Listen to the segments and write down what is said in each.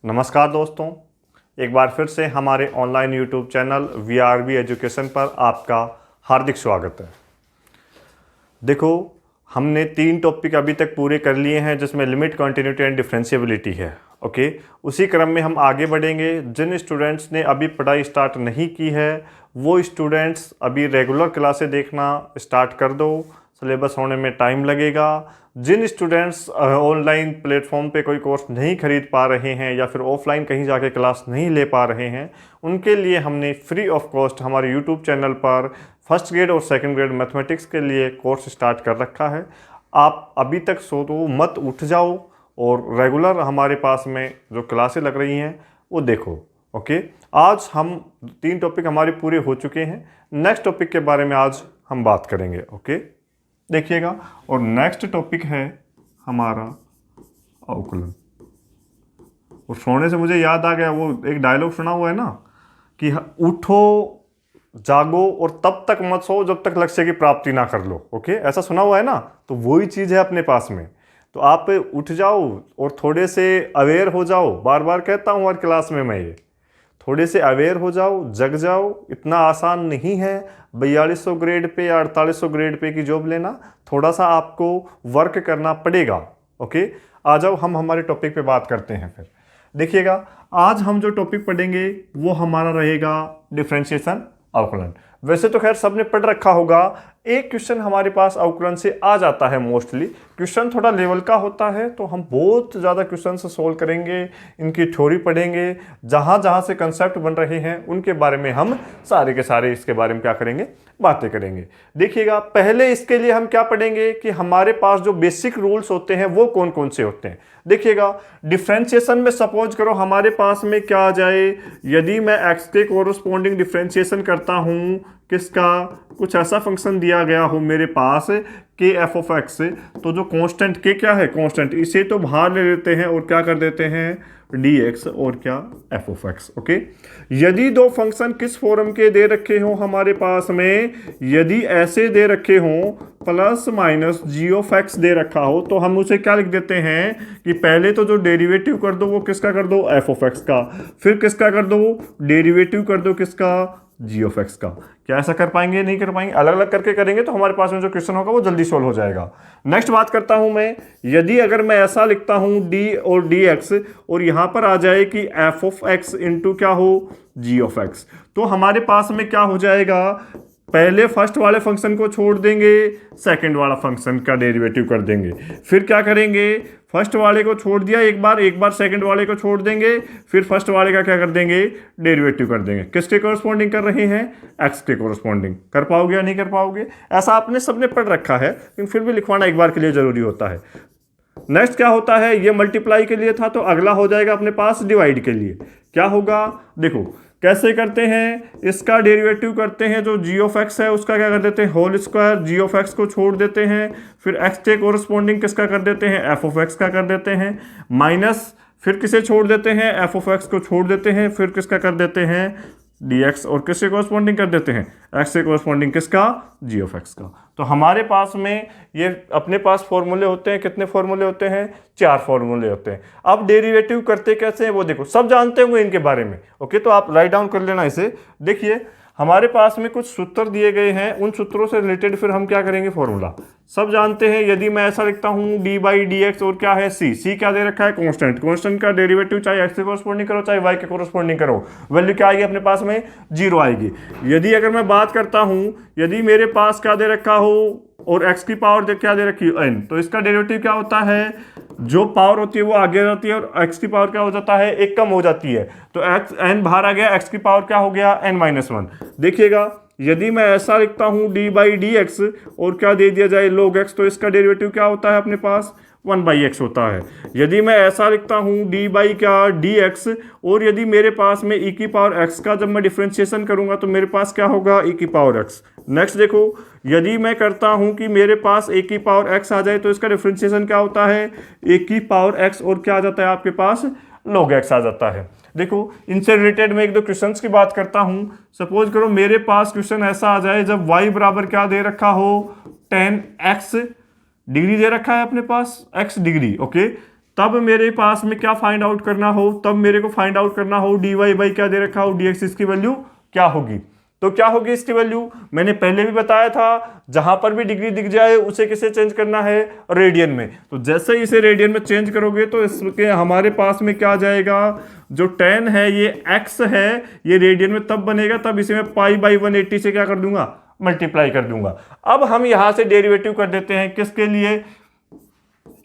नमस्कार दोस्तों, एक बार फिर से हमारे online YouTube channel VRB education पर आपका हार्दिक स्वागत है। देखो, हमने 3 टॉपिक अभी तक पूरे कर लिए हैं जिसमें लिमिट, कंटिन्यूटी एंड डिफरेंशिएबिलिटी है। ओके, उसी क्रम में हम आगे बढ़ेंगे। जिन स्टूडेंट्स ने अभी पढ़ाई स्टार्ट नहीं की है वो स्टूडेंट्स अभी रेगुलर क्लासेस देखना स्टार्ट कर दो, सिलेबस होने में टाइम लगेगा। जिन स्टूडेंट्स ऑनलाइन प्लेटफॉर्म पे कोई कोर्स नहीं खरीद पा रहे हैं या फिर ऑफलाइन कहीं जाके क्लास नहीं ले पा रहे हैं, उनके लिए हमने फ्री ऑफ कॉस्ट हमारे यूट्यूब चैनल पर फर्स्ट ग्रेड और सेकंड ग्रेड मैथमेटिक्स के लिए कोर्स स्टार्ट कर रखा है। आप अभी तक सो तो मत, उठ जाओ और रेगुलर हमारे पास में जो क्लासें लग रही हैं वो देखो। ओके, आज हम 3 टॉपिक हमारे पूरे हो चुके हैं। नेक्स्ट टॉपिक के बारे में आज हम बात करेंगे। ओके, देखिएगा। और नेक्स्ट टॉपिक है हमारा अवकलन। और सोने से मुझे याद आ गया, वो एक डायलॉग सुना हुआ है ना कि उठो, जागो और तब तक मत सो जब तक लक्ष्य की प्राप्ति ना कर लो। ओके, ऐसा सुना हुआ है ना, तो वही चीज़ है अपने पास में। तो आप उठ जाओ और थोड़े से अवेयर हो जाओ। बार बार कहता हूँ हर क्लास में मैं ये, थोड़े से अवेयर हो जाओ, जग जाओ। इतना आसान नहीं है 4200 ग्रेड पे या 4800 ग्रेड पे की जॉब लेना, थोड़ा सा आपको वर्क करना पड़ेगा। ओके, आ जाओ हम हमारे टॉपिक पे बात करते हैं। फिर देखिएगा, आज हम जो टॉपिक पढ़ेंगे वो हमारा रहेगा डिफरेंशिएशन, अवकलन। वैसे तो खैर सबने पढ़ रखा होगा। एक क्वेश्चन हमारे पास अवकलन से आ जाता है। मोस्टली क्वेश्चन थोड़ा लेवल का होता है, तो हम बहुत ज़्यादा क्वेश्चन से सोल्व करेंगे, इनकी थ्योरी पढ़ेंगे, जहाँ जहाँ से कंसेप्ट बन रहे हैं उनके बारे में हम सारे के सारे इसके बारे में क्या करेंगे, बातें करेंगे। देखिएगा, पहले इसके लिए हम क्या पढ़ेंगे कि हमारे पास जो बेसिक रूल्स होते हैं वो कौन कौन से होते हैं। देखिएगा, डिफरेंशिएशन में सपोज करो हमारे पास में क्या आ जाए, यदि मैं x के कोरोस्पोंडिंग डिफरेंशिएशन करता हूँ, किसका, कुछ ऐसा फंक्शन दिया गया हो मेरे पास के एफ ऑफ एक्स, तो जो कांस्टेंट के क्या है, कांस्टेंट, इसे तो बाहर ले लेते हैं और क्या कर देते हैं dx और क्या एफ ऑफ एक्स। ओके, यदि दो फंक्शन किस फॉर्म के दे रखे हो हमारे पास में, यदि ऐसे दे रखे हो plus minus g of x दे रखा हो, तो हम उसे क्या लिख देते हैं कि पहले तो जो डेरिवेटिव कर दो वो किसका कर दो, एफ ऑफ एक्स का, फिर किसका कर दो, डेरिवेटिव कर दो किसका, जी ऑफ एक्स का। क्या ऐसा कर पाएंगे? नहीं कर पाएंगे। अलग अलग करके करेंगे तो हमारे पास में जो क्वेश्चन होगा वो जल्दी सोल्व हो जाएगा। नेक्स्ट बात करता हूं मैं, यदि अगर मैं ऐसा लिखता हूं डी और डी एक्स और यहां पर आ जाए कि एफ ऑफ एक्स इंटू क्या हो, जी ऑफ एक्स, तो हमारे पास में क्या हो जाएगा, पहले फर्स्ट वाले फंक्शन को छोड़ देंगे, सेकंड वाला फंक्शन का डेरिवेटिव कर देंगे। फिर क्या करेंगे, फर्स्ट वाले को छोड़ दिया एक बार सेकंड वाले को छोड़ देंगे, फिर फर्स्ट वाले का क्या कर देंगे, डेरिवेटिव कर देंगे। किसके कोरस्पॉन्डिंग कर रहे हैं, एक्स के कोरस्पॉन्डिंग। कर पाओगे या नहीं कर पाओगे? ऐसा आपने सबने पढ़ रखा है, लेकिन फिर भी लिखवाना एक बार के लिए जरूरी होता है। नेक्स्ट क्या होता है, ये मल्टीप्लाई के लिए था, तो अगला हो जाएगा अपने पास डिवाइड के लिए। क्या होगा, देखो कैसे करते हैं, इसका डेरिवेटिव करते हैं, जो जी ऑफ एक्स है उसका क्या कर देते हैं, whole square, G of X को छोड़ देते हैं, फिर एक्स के कोरस्पॉन्डिंग किसका कर देते हैं, एफ ऑफ एक्स का कर देते हैं, माइनस फिर किसे छोड़ देते हैं, एफ ऑफ एक्स को छोड़ देते हैं, फिर किसका कर देते हैं, dx, और किससे कोरस्पॉन्डिंग कर देते हैं, x से कोरस्पॉन्डिंग किसका, g ऑफ x का। तो हमारे पास में ये अपने पास फॉर्मूले होते हैं, कितने फॉर्मूले होते हैं, 4 फॉर्मूले होते हैं। अब डेरिवेटिव करते कैसे हैं वो देखो, सब जानते होंगे इनके बारे में। ओके, तो आप राइट डाउन कर लेना इसे। देखिए, हमारे पास में कुछ सूत्र दिए गए हैं, उन सूत्रों से रिलेटेड फिर हम क्या करेंगे, फॉर्मूला सब जानते हैं। यदि मैं ऐसा लिखता हूँ डी बाई डी एक्स और क्या है, सी क्या दे रखा है, कांस्टेंट, कांस्टेंट का डेरिवेटिव चाहे एक्स के कोरस्पॉन्डिंग करो चाहे वाई के कोरस्पॉन्डिंग करो, वैल्यू क्या आएगी अपने पास में, 0 आएगी। यदि अगर मैं बात करता हूँ, यदि मेरे पास क्या दे रखा हो और x की पावर क्या दे रखी है, n, तो इसका डेरिवेटिव क्या होता है, जो पावर होती है वो आगे रहती है और x की पावर क्या हो जाता है, एक कम हो जाती है, तो n बाहर आ गया, x की पावर क्या हो गया, n-1। देखिएगा, यदि मैं ऐसा लिखता हूं डी बाई डी एक्स और क्या दे दिया जाए log x, तो इसका डेरिवेटिव क्या होता है अपने पास, 1/x होता है। यदि मैं ऐसा लिखता हूं डी बाई क्या डी एक्स और यदि मेरे पास में e की पावर x का जब मैं डिफरेंशिएशन करूंगा तो मेरे पास क्या होगा, e की पावर x। नेक्स्ट देखो, यदि मैं करता हूं कि मेरे पास a की पावर x आ जाए तो इसका डिफरेंशिएशन क्या होता है, a की पावर x और क्या आ जाता है आपके पास, log x आ जाता है। देखो, इनसे रिलेटेड मैं 1-2 क्वेश्चंस की बात करता हूं। सपोज करो मेरे पास क्वेश्चन ऐसा आ जाए, जब y बराबर क्या दे रखा हो, 10x डिग्री दे रखा है अपने पास, x डिग्री। ओके, तब मेरे पास में क्या फाइंड आउट करना हो, तब मेरे को फाइंड आउट करना हो dy बाई क्या दे रखा हो dx, इसकी वैल्यू क्या होगी। तो क्या होगी इसकी वैल्यू, मैंने पहले भी बताया था, जहां पर भी डिग्री दिख जाए उसे किसे चेंज करना है, रेडियन में। तो जैसे ही इसे रेडियन में चेंज करोगे तो इसके हमारे पास में क्या आ जाएगा, जो 10 है ये x है, ये रेडियन में तब बनेगा तब इसे मैं पाई बाई 180 से क्या कर दूंगा, मल्टीप्लाई कर दूंगा। अब हम यहां से डेरिवेटिव कर देते हैं किसके लिए,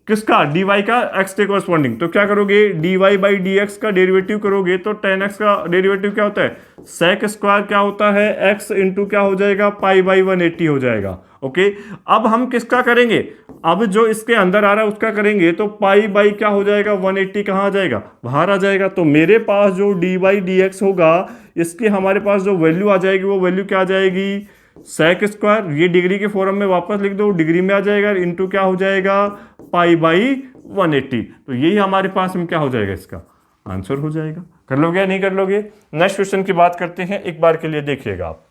किसका, dy का x के कोरस्पॉन्डिंग। तो क्या करोगे, dy बाई dx का डेरिवेटिव करोगे तो 10x का डेरिवेटिव क्या होता है, sec स्क्वायर क्या होता है, x इंटू क्या हो जाएगा, पाई बाई 180 हो जाएगा। ओके, अब हम किसका करेंगे, अब जो इसके अंदर आ रहा है उसका करेंगे तो पाई बाई क्या हो जाएगा, 180 कहाँ आ जाएगा, बाहर आ जाएगा। तो मेरे पास जो dy बाई dx होगा, इसकी हमारे पास जो वैल्यू आ जाएगी वो वैल्यू क्या आ जाएगी, सेक स्क्वायर, ये डिग्री के फॉर्म में वापस लिख दो, डिग्री में आ जाएगा, इंटू क्या हो जाएगा, पाई बाई 180। तो यही हमारे पास में क्या हो जाएगा, इसका आंसर हो जाएगा। कर लोगे या नहीं कर लोगे। नेक्स्ट क्वेश्चन की बात करते हैं, एक बार के लिए देखिएगा आप।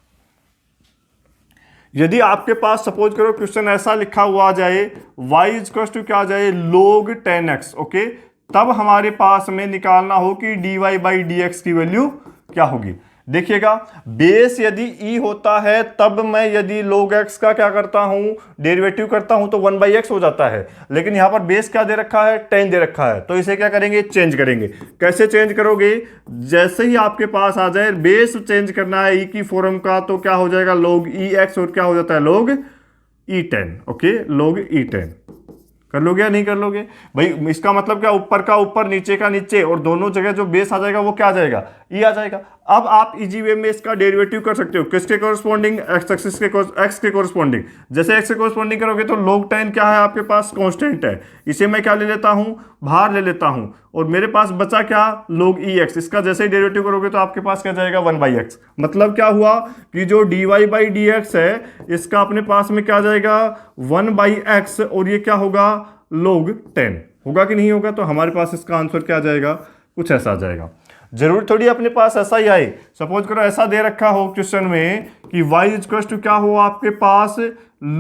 यदि आपके पास सपोज करो क्वेश्चन ऐसा लिखा हुआ आ जाए, y इक्वल टू क्या आ जाए, log 10x। ओके, तब हमारे पास में निकालना हो कि dy बाई dx की वैल्यू क्या होगी। देखिएगा, बेस यदि e होता है तब मैं यदि log x का क्या करता हूं, डेरिवेटिव करता हूं तो 1/x हो जाता है। लेकिन यहां पर बेस क्या दे रखा है, 10 दे रखा है। तो इसे क्या करेंगे, चेंज करेंगे। कैसे चेंज करोगे, जैसे ही आपके पास आ जाए बेस चेंज करना है e की फॉर्म का, तो क्या हो जाएगा log ex और क्या हो जाता है log e10। Okay, log e10 कर लोगे या नहीं कर लोगे भाई। इसका मतलब क्या, ऊपर का ऊपर, नीचे का नीचे, और दोनों जगह जो बेस आ जाएगा वो क्या आ जाएगा, ई आ जाएगा। अब आप इजी वे में इसका डेरिवेटिव कर सकते हो, किसके कोरस्पॉन्डिंग, एक्स एक्सिस के, एक्स के कोरस्पॉन्डिंग। जैसे एक्स के कोरस्पॉन्डिंग करोगे तो log 10 क्या है आपके पास, कांस्टेंट है, इसे मैं क्या ले लेता हूं, बाहर ले लेता हूं, और मेरे पास बचा क्या, log ex। इसका जैसे ही डेरिवेटिव करोगे तो आपके पास क्या जाएगा, 1/x। मतलब क्या हुआ कि जो dy बाई dx है, इसका अपने पास में क्या जाएगा, 1/x, और ये क्या होगा, log 10 होगा कि नहीं होगा। तो हमारे पास इसका आंसर क्या आ जाएगा, कुछ ऐसा आ जाएगा। जरूर थोड़ी अपने पास ऐसा ही आए, सपोज करो ऐसा दे रखा हो क्वेश्चन में कि y इक्वल टू क्या हो आपके पास,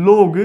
log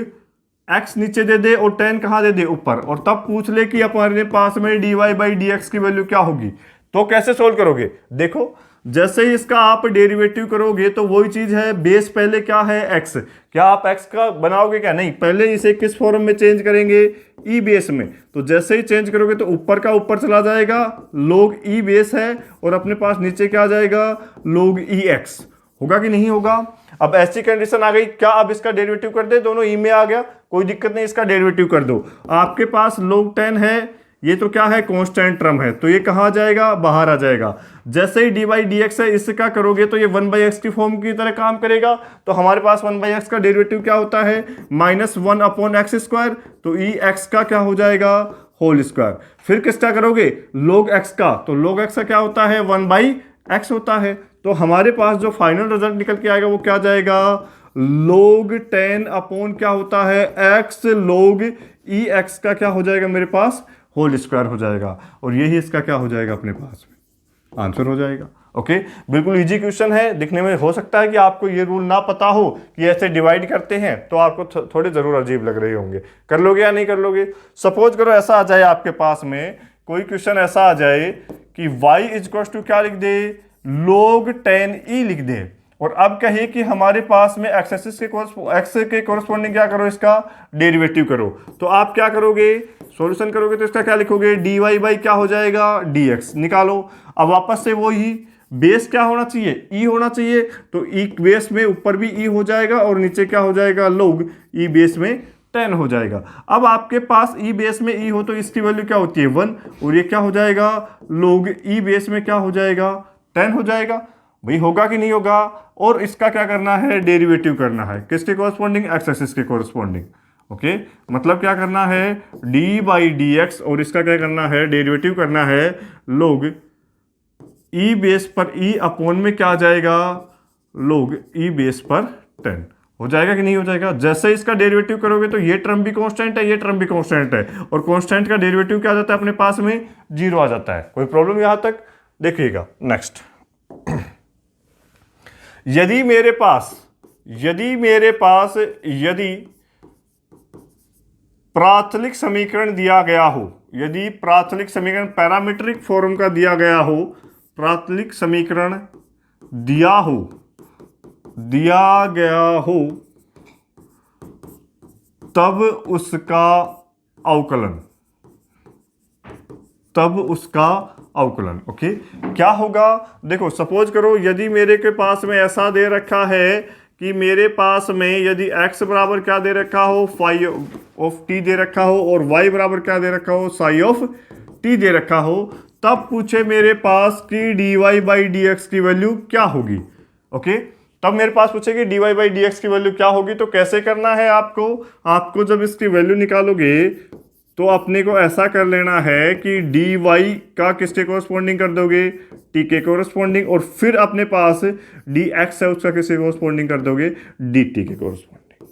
x नीचे दे दे और 10 कहाँ दे दे, ऊपर, और तब पूछ ले कि अपने पास में dy बाई dx की वैल्यू क्या होगी। तो कैसे सोल्व करोगे, देखो जैसे ही इसका आप डेरिवेटिव करोगे तो वही चीज है, बेस पहले क्या है, x। क्या आप x का बनाओगे क्या, नहीं, पहले इसे किस फॉर्म में चेंज करेंगे, ई बेस में। तो जैसे ही चेंज करोगे तो ऊपर का ऊपर चला जाएगा, log ई बेस है, और अपने पास नीचे क्या आ जाएगा, log ex। होगा कि नहीं होगा। अब ऐसी कंडीशन आ गई, क्या अब इसका डेरिवेटिव कर दे, दोनों ई में आ गया, कोई दिक्कत नहीं, इसका डेरिवेटिव कर दो। आपके पास log 10 है, ये तो क्या है, कांस्टेंट टर्म है, तो ये कहाँ जाएगा, बाहर आ जाएगा। जैसे ही dy बाई dx है, इससे क्या करोगे तो ये 1/x की फॉर्म की तरह काम करेगा। तो हमारे पास 1/x का डेरिवेटिव क्या होता है, -1/x स्क्वायर। तो ई एक्स का क्या हो जाएगा, होल स्क्वायर। फिर किसका करोगे, log x का, तो log x का क्या होता है, 1/x होता है। तो हमारे पास जो फाइनल रिजल्ट निकल के आएगा वो क्या जाएगा, log 10 अपॉन क्या होता है, x log ई एक्स का क्या हो जाएगा मेरे पास, होल स्क्वायर हो जाएगा। और यही इसका क्या हो जाएगा, अपने पास में आंसर हो जाएगा। ओके, बिल्कुल इजी क्वेश्चन है। दिखने में हो सकता है कि आपको ये रूल ना पता हो कि ऐसे डिवाइड करते हैं, तो आपको थोड़े जरूर अजीब लग रहे होंगे। कर लोगे या नहीं कर लोगे। सपोज करो ऐसा आ जाए आपके पास में कोई क्वेश्चन ऐसा आ जाए कि y इक्वल टू क्या लिख दे, log 10e लिख दे, और अब कहे कि हमारे पास में एक्स एक्सिस के एक्स के कोरस्पॉन्डिंग क्या करो, इसका डेरिवेटिव करो। तो आप क्या करोगे, सॉल्यूशन करोगे तो इसका क्या लिखोगे, dy बाई क्या हो जाएगा, dx निकालो। अब वापस से वो ही बेस क्या होना चाहिए, e होना चाहिए। तो e बेस में ऊपर भी e हो जाएगा और नीचे क्या हो जाएगा, log e बेस में 10 हो जाएगा। अब आपके पास e बेस में e हो तो इसकी वैल्यू क्या होती है, 1, और ये क्या हो जाएगा, log e बेस में क्या हो जाएगा, 10 हो जाएगा। भाई होगा कि नहीं होगा। और इसका क्या करना है, डेरिवेटिव करना है, किसके कोरस्पॉन्डिंग, एक्स एक्सिस के कोरस्पॉन्डिंग। ओके, मतलब क्या करना है, d बाई डी एक्स, और इसका क्या करना है, डेरिवेटिव करना है, log e बेस पर e अपॉन में क्या आ जाएगा, log e बेस पर 10 हो जाएगा कि नहीं हो जाएगा। जैसे इसका डेरिवेटिव करोगे तो ये टर्म भी कांस्टेंट है, ये टर्म भी कांस्टेंट है, और कांस्टेंट का डेरिवेटिव क्या आ जाता है, अपने पास में 0 आ जाता है। कोई प्रॉब्लम यहां तक। देखिएगा नेक्स्ट, यदि मेरे पास प्राथमिक समीकरण दिया गया हो, यदि प्राचलिक समीकरण पैरामीट्रिक फॉर्म का दिया गया हो, प्राचलिक समीकरण दिया गया हो, तब उसका अवकलन। ओके, क्या होगा? देखो, सपोज करो यदि मेरे के पास में ऐसा दे रखा है कि मेरे पास में यदि x बराबर क्या दे रखा हो, फाई ऑफ t दे रखा हो, और y बराबर क्या दे रखा हो, साई ऑफ t दे रखा हो, तब पूछे मेरे पास कि dy बाई dx की वैल्यू क्या होगी। ओके, तब मेरे पास पूछेगी dy बाई dx की वैल्यू क्या होगी। तो कैसे करना है आपको जब इसकी वैल्यू निकालोगे तो अपने को ऐसा कर लेना है कि dy का किसके कोरस्पॉन्डिंग कर दोगे, t के कोरस्पॉन्डिंग, और फिर अपने पास dx है उसका किसके कोरस्पॉन्डिंग कर दोगे, dt के कोरस्पॉन्डिंग।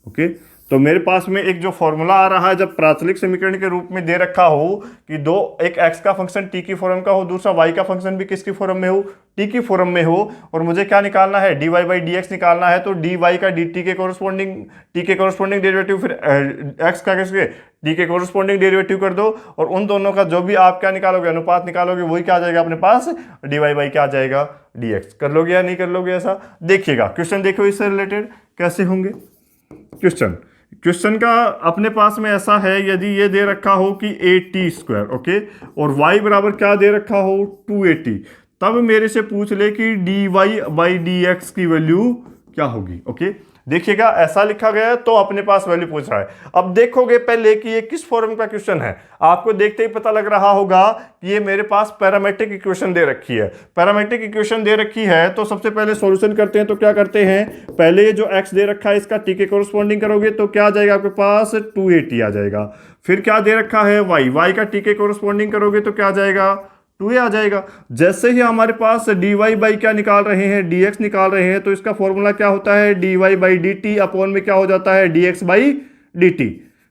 ओके, तो मेरे पास में एक जो फॉर्मूला आ रहा है जब प्राचलिक समीकरण के रूप में दे रखा हो कि एक x का फंक्शन t की फॉर्म का हो, दूसरा y का फंक्शन भी किसकी फॉर्म में हो, t की फॉर्म में हो, और मुझे क्या निकालना है, dy बाई dx निकालना है। तो dy का dt के कोरस्पॉन्डिंग, t के कोरस्पॉन्डिंग डेरिवेटिव, फिर x का किसके, t के कोरस्पॉन्डिंग डेरिवेटिव कर दो, और उन दोनों का जो भी आप क्या निकालोगे, अनुपात निकालोगे, वही क्या आ जाएगा अपने पास, dy बाई क्या आ जाएगा, dx। कर लोगे या नहीं कर लोगे? ऐसा देखिएगा, क्वेश्चन देखो इससे रिलेटेड कैसे होंगे। क्वेश्चन का अपने पास में ऐसा है, यदि ये दे रखा हो कि a² ओके, और y बराबर क्या दे रखा हो, 2at, तब मेरे से पूछ ले कि dy बाई dx की वैल्यू क्या होगी। ओके, देखिएगा ऐसा लिखा गया है तो अपने पास वैल्यू पूछ रहा है। अब देखोगे पहले कि ये किस फॉर्म का क्वेश्चन है, आपको देखते ही पता लग रहा होगा कि ये मेरे पास पैरामेट्रिक इक्वेशन दे रखी है। पैरामेट्रिक इक्वेशन दे रखी है तो सबसे पहले सॉल्यूशन करते हैं। तो क्या करते हैं, पहले ये जो x दे रखा है इसका t के कोरस्पॉन्डिंग करोगे तो क्या आ जाएगा आपके पास, 2at आ जाएगा। फिर क्या दे रखा है, y का t के कोरस्पॉन्डिंग करोगे तो क्या आ जाएगा, 2a आ जाएगा। जैसे ही हमारे पास dy बाई क्या निकाल रहे हैं, dx निकाल रहे हैं, तो इसका फॉर्मूला क्या होता है, dy बाई dt अपॉन में क्या हो जाता है, dx बाई dt।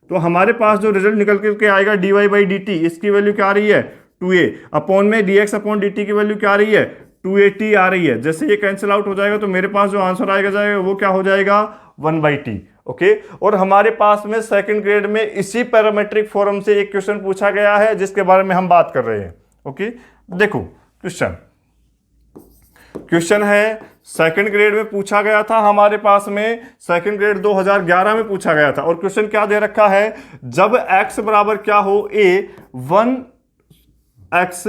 तो हमारे पास जो रिजल्ट निकल के आएगा dy बाई dt, इसकी वैल्यू क्या आ रही है, 2a, अपॉन में dx अपॉन dt की वैल्यू क्या आ रही है, 2at आ रही है। जैसे ये कैंसिल आउट हो जाएगा तो मेरे पास जो आंसर आएगा वो क्या हो जाएगा, 1/t। ओके, और हमारे पास में सेकंड ग्रेड में इसी पैरामेट्रिक फॉर्म से एक क्वेश्चन पूछा गया है जिसके बारे में हम बात कर रहे हैं। ओके, देखो क्वेश्चन है सेकंड ग्रेड में पूछा गया था, हमारे पास में सेकंड ग्रेड 2011 में पूछा गया था। और क्वेश्चन क्या दे रखा है, जब x बराबर क्या हो, a 1x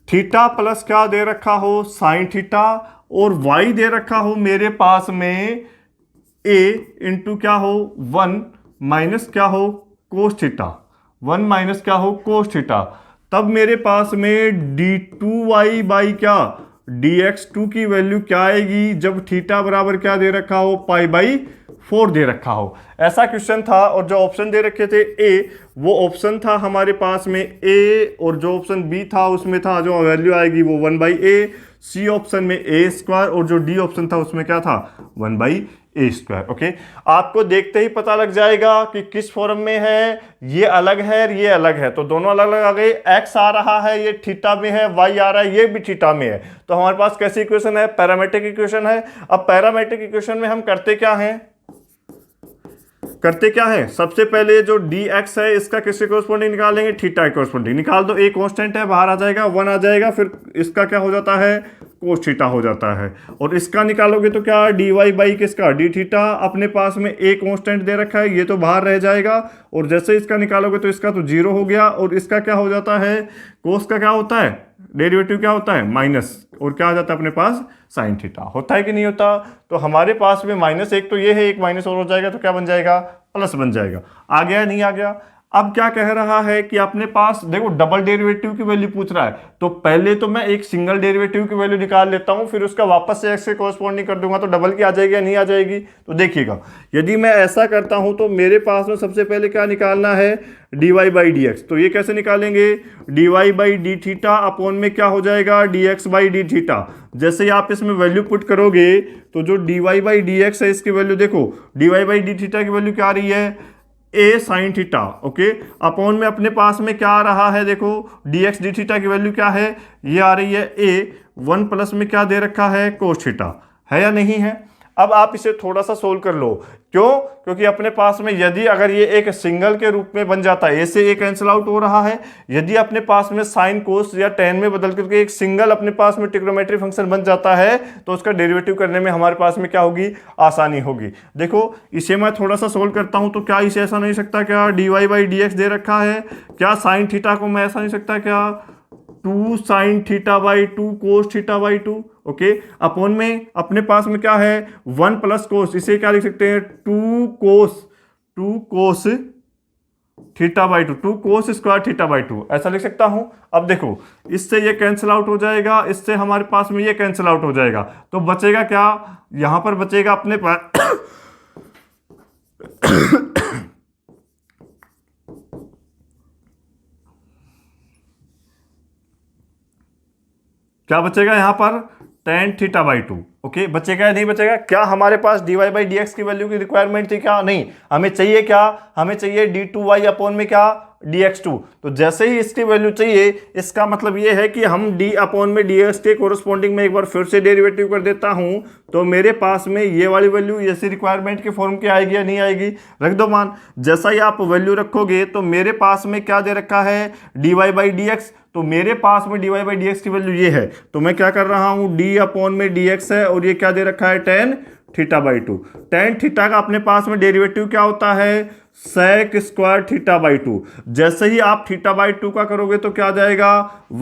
थीटा प्लस क्या दे रखा हो, साइन थीटा, और y दे रखा हो मेरे पास में a इंटू क्या हो, 1 माइनस क्या हो, कोस थीटा, 1 माइनस क्या हो, कोस थीटा। तब मेरे पास में d2y बाई क्या, dx2 की वैल्यू क्या आएगी, जब थीटा बराबर क्या दे रखा हो, π/4 दे रखा हो। ऐसा क्वेश्चन था, और जो ऑप्शन दे रखे थे a, वो ऑप्शन था हमारे पास में a, और जो ऑप्शन b था उसमें था जो वैल्यू आएगी वो 1/a, c ऑप्शन में a², और जो d ऑप्शन था उसमें क्या था, 1/a²। ओके, आपको देखते ही पता लग जाएगा कि किस फॉर्म में है, ये अलग है, ये अलग है, तो दोनों अलग अलग आ गए। x आ रहा है ये थीटा में है, y आ रहा है ये भी थीटा में है, तो हमारे पास कैसी इक्वेशन है, पैरामेट्रिक इक्वेशन है। अब पैरामेट्रिक इक्वेशन में हम करते क्या है, सबसे पहले जो dx है इसका किसके कोरस्पॉन्डिंग निकालेंगे, थीटा के कोरस्पॉन्डिंग निकाल दो। एक कांस्टेंट है, बाहर आ जाएगा, 1 आ जाएगा, फिर इसका क्या हो जाता है, कोस थीटा हो जाता है। और इसका निकालोगे तो क्या, dy बाई किसका, d थीटा, अपने पास में एक कांस्टेंट दे रखा है, ये तो बाहर रह जाएगा, और जैसे इसका निकालोगे तो इसका तो 0 हो गया, और इसका क्या हो जाता है, कोस का क्या होता है, डेरिवेटिव क्या होता है, माइनस, और क्या आ जाता है अपने पास, साइन थीटा। होता है कि नहीं होता? तो हमारे पास में -1 तो ये है, एक माइनस और हो जाएगा तो क्या बन जाएगा, प्लस बन जाएगा। आ गया नहीं आ गया? अब क्या कह रहा है कि अपने पास देखो डबल डेरिवेटिव की वैल्यू पूछ रहा है, तो पहले तो मैं एक सिंगल डेरिवेटिव की वैल्यू निकाल लेता हूं, फिर उसका वापस से x से कोरस्पॉन्डिंग कर दूंगा, तो डबल की आ जाएगी या नहीं आ जाएगी। तो देखिएगा, यदि मैं ऐसा करता हूं तो मेरे पास में सबसे पहले क्या निकालना है, dy बाई dx। तो ये कैसे निकालेंगे, dy by D theta upon में क्या हो जाएगा, dx बाई डी थीटा। जैसे ही आप इसमें वैल्यू पुट करोगे तो जो dy बाई dx है इसकी वैल्यू देखो, dy बाई डी थीटा की वैल्यू क्या आ रही है, a sine theta, okay, upon में अपने पास में क्या आ रहा है, देखो dx डी थीटा की वैल्यू क्या है, ये आ रही है a, 1 प्लस में क्या दे रखा है, कोस थीटा, है या नहीं है। अब आप इसे थोड़ा सा सोल्व कर लो। क्यों? क्योंकि अपने पास में यदि अगर ये एक सिंगल के रूप में बन जाता है, ए से ए कैंसिल आउट हो रहा है, यदि अपने पास में साइन कोस या टेन में बदल करके एक सिंगल अपने पास में ट्रिग्नोमेट्री फंक्शन बन जाता है तो उसका डेरिवेटिव करने में हमारे पास में क्या होगी, आसानी होगी। देखो इसे मैं थोड़ा सा सोल्व करता हूं तो क्या इसे ऐसा नहीं सकता क्या, dy बाई डी एक्स दे रखा है, क्या साइन थीटा को मैं ऐसा नहीं सकता क्या, 2 sine theta by 2 cos theta by 2, okay. Upon में अपने पास में क्या है 1 प्लस कोस, इसे क्या लिख सकते हैं 2 cos theta by 2 cos square theta by 2 ऐसा लिख सकता हूं। अब देखो इससे ये कैंसिल आउट हो जाएगा, इससे हमारे पास में ये कैंसिल आउट हो जाएगा, तो बचेगा क्या, यहां पर बचेगा अपने पास क्या बचेगा यहां पर tan थीटा बाई 2, ओके। बचेगा या नहीं बचेगा? क्या हमारे पास dy बाई डी एक्स की वैल्यू की रिक्वायरमेंट थी क्या? नहीं, हमें चाहिए क्या, हमें चाहिए d2y अपॉन में क्या, dx2। तो जैसे ही इसकी वैल्यू चाहिए, इसका मतलब ये है कि हम d अपॉन में dx के कोरस्पॉन्डिंग में एक बार फिर से डेरिवेटिव कर देता हूं, तो मेरे पास में ये वाली वैल्यू ऐसी रिक्वायरमेंट के फॉर्म की आएगी या नहीं आएगी? रख दो मान। जैसा ही आप वैल्यू रखोगे तो मेरे पास में क्या दे रखा है, dy बाई डी एक्स, तो मेरे पास में dy बाई डी एक्स की वैल्यू ये है, तो मैं क्या कर रहा हूं, d अपॉन में dx है और ये क्या दे रखा है tan theta by 2। tan theta का अपने पास में डेरिवेटिव क्या होता है, sec स्क्वायर थीटा बाई 2। जैसे ही आप थीटा बाई 2 का करोगे तो क्या आ जाएगा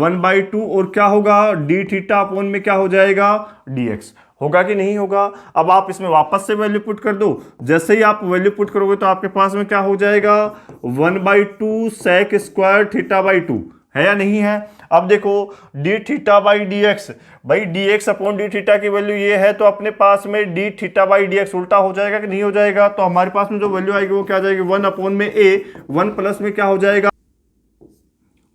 1/2 और क्या होगा d थीटा अपॉन में क्या हो जाएगा dx। होगा कि नहीं होगा? अब आप इसमें वापस से वैल्यू पुट कर दो। जैसे ही आप वैल्यू पुट करोगे तो आपके पास में क्या हो जाएगा 1/2 sec स्क्वायर थीटा बाई 2, है या नहीं है? अब देखो d theta by D x, भाई d x upon d theta की वैल्यू ये है, तो अपने पास में d theta by D x उल्टा हो जाएगा कि नहीं हो जाएगा? तो हमारे पास में जो वैल्यू आएगी वो क्या आ जाएगी 1 अपॉन में ए, 1 प्लस में क्या हो जाएगा,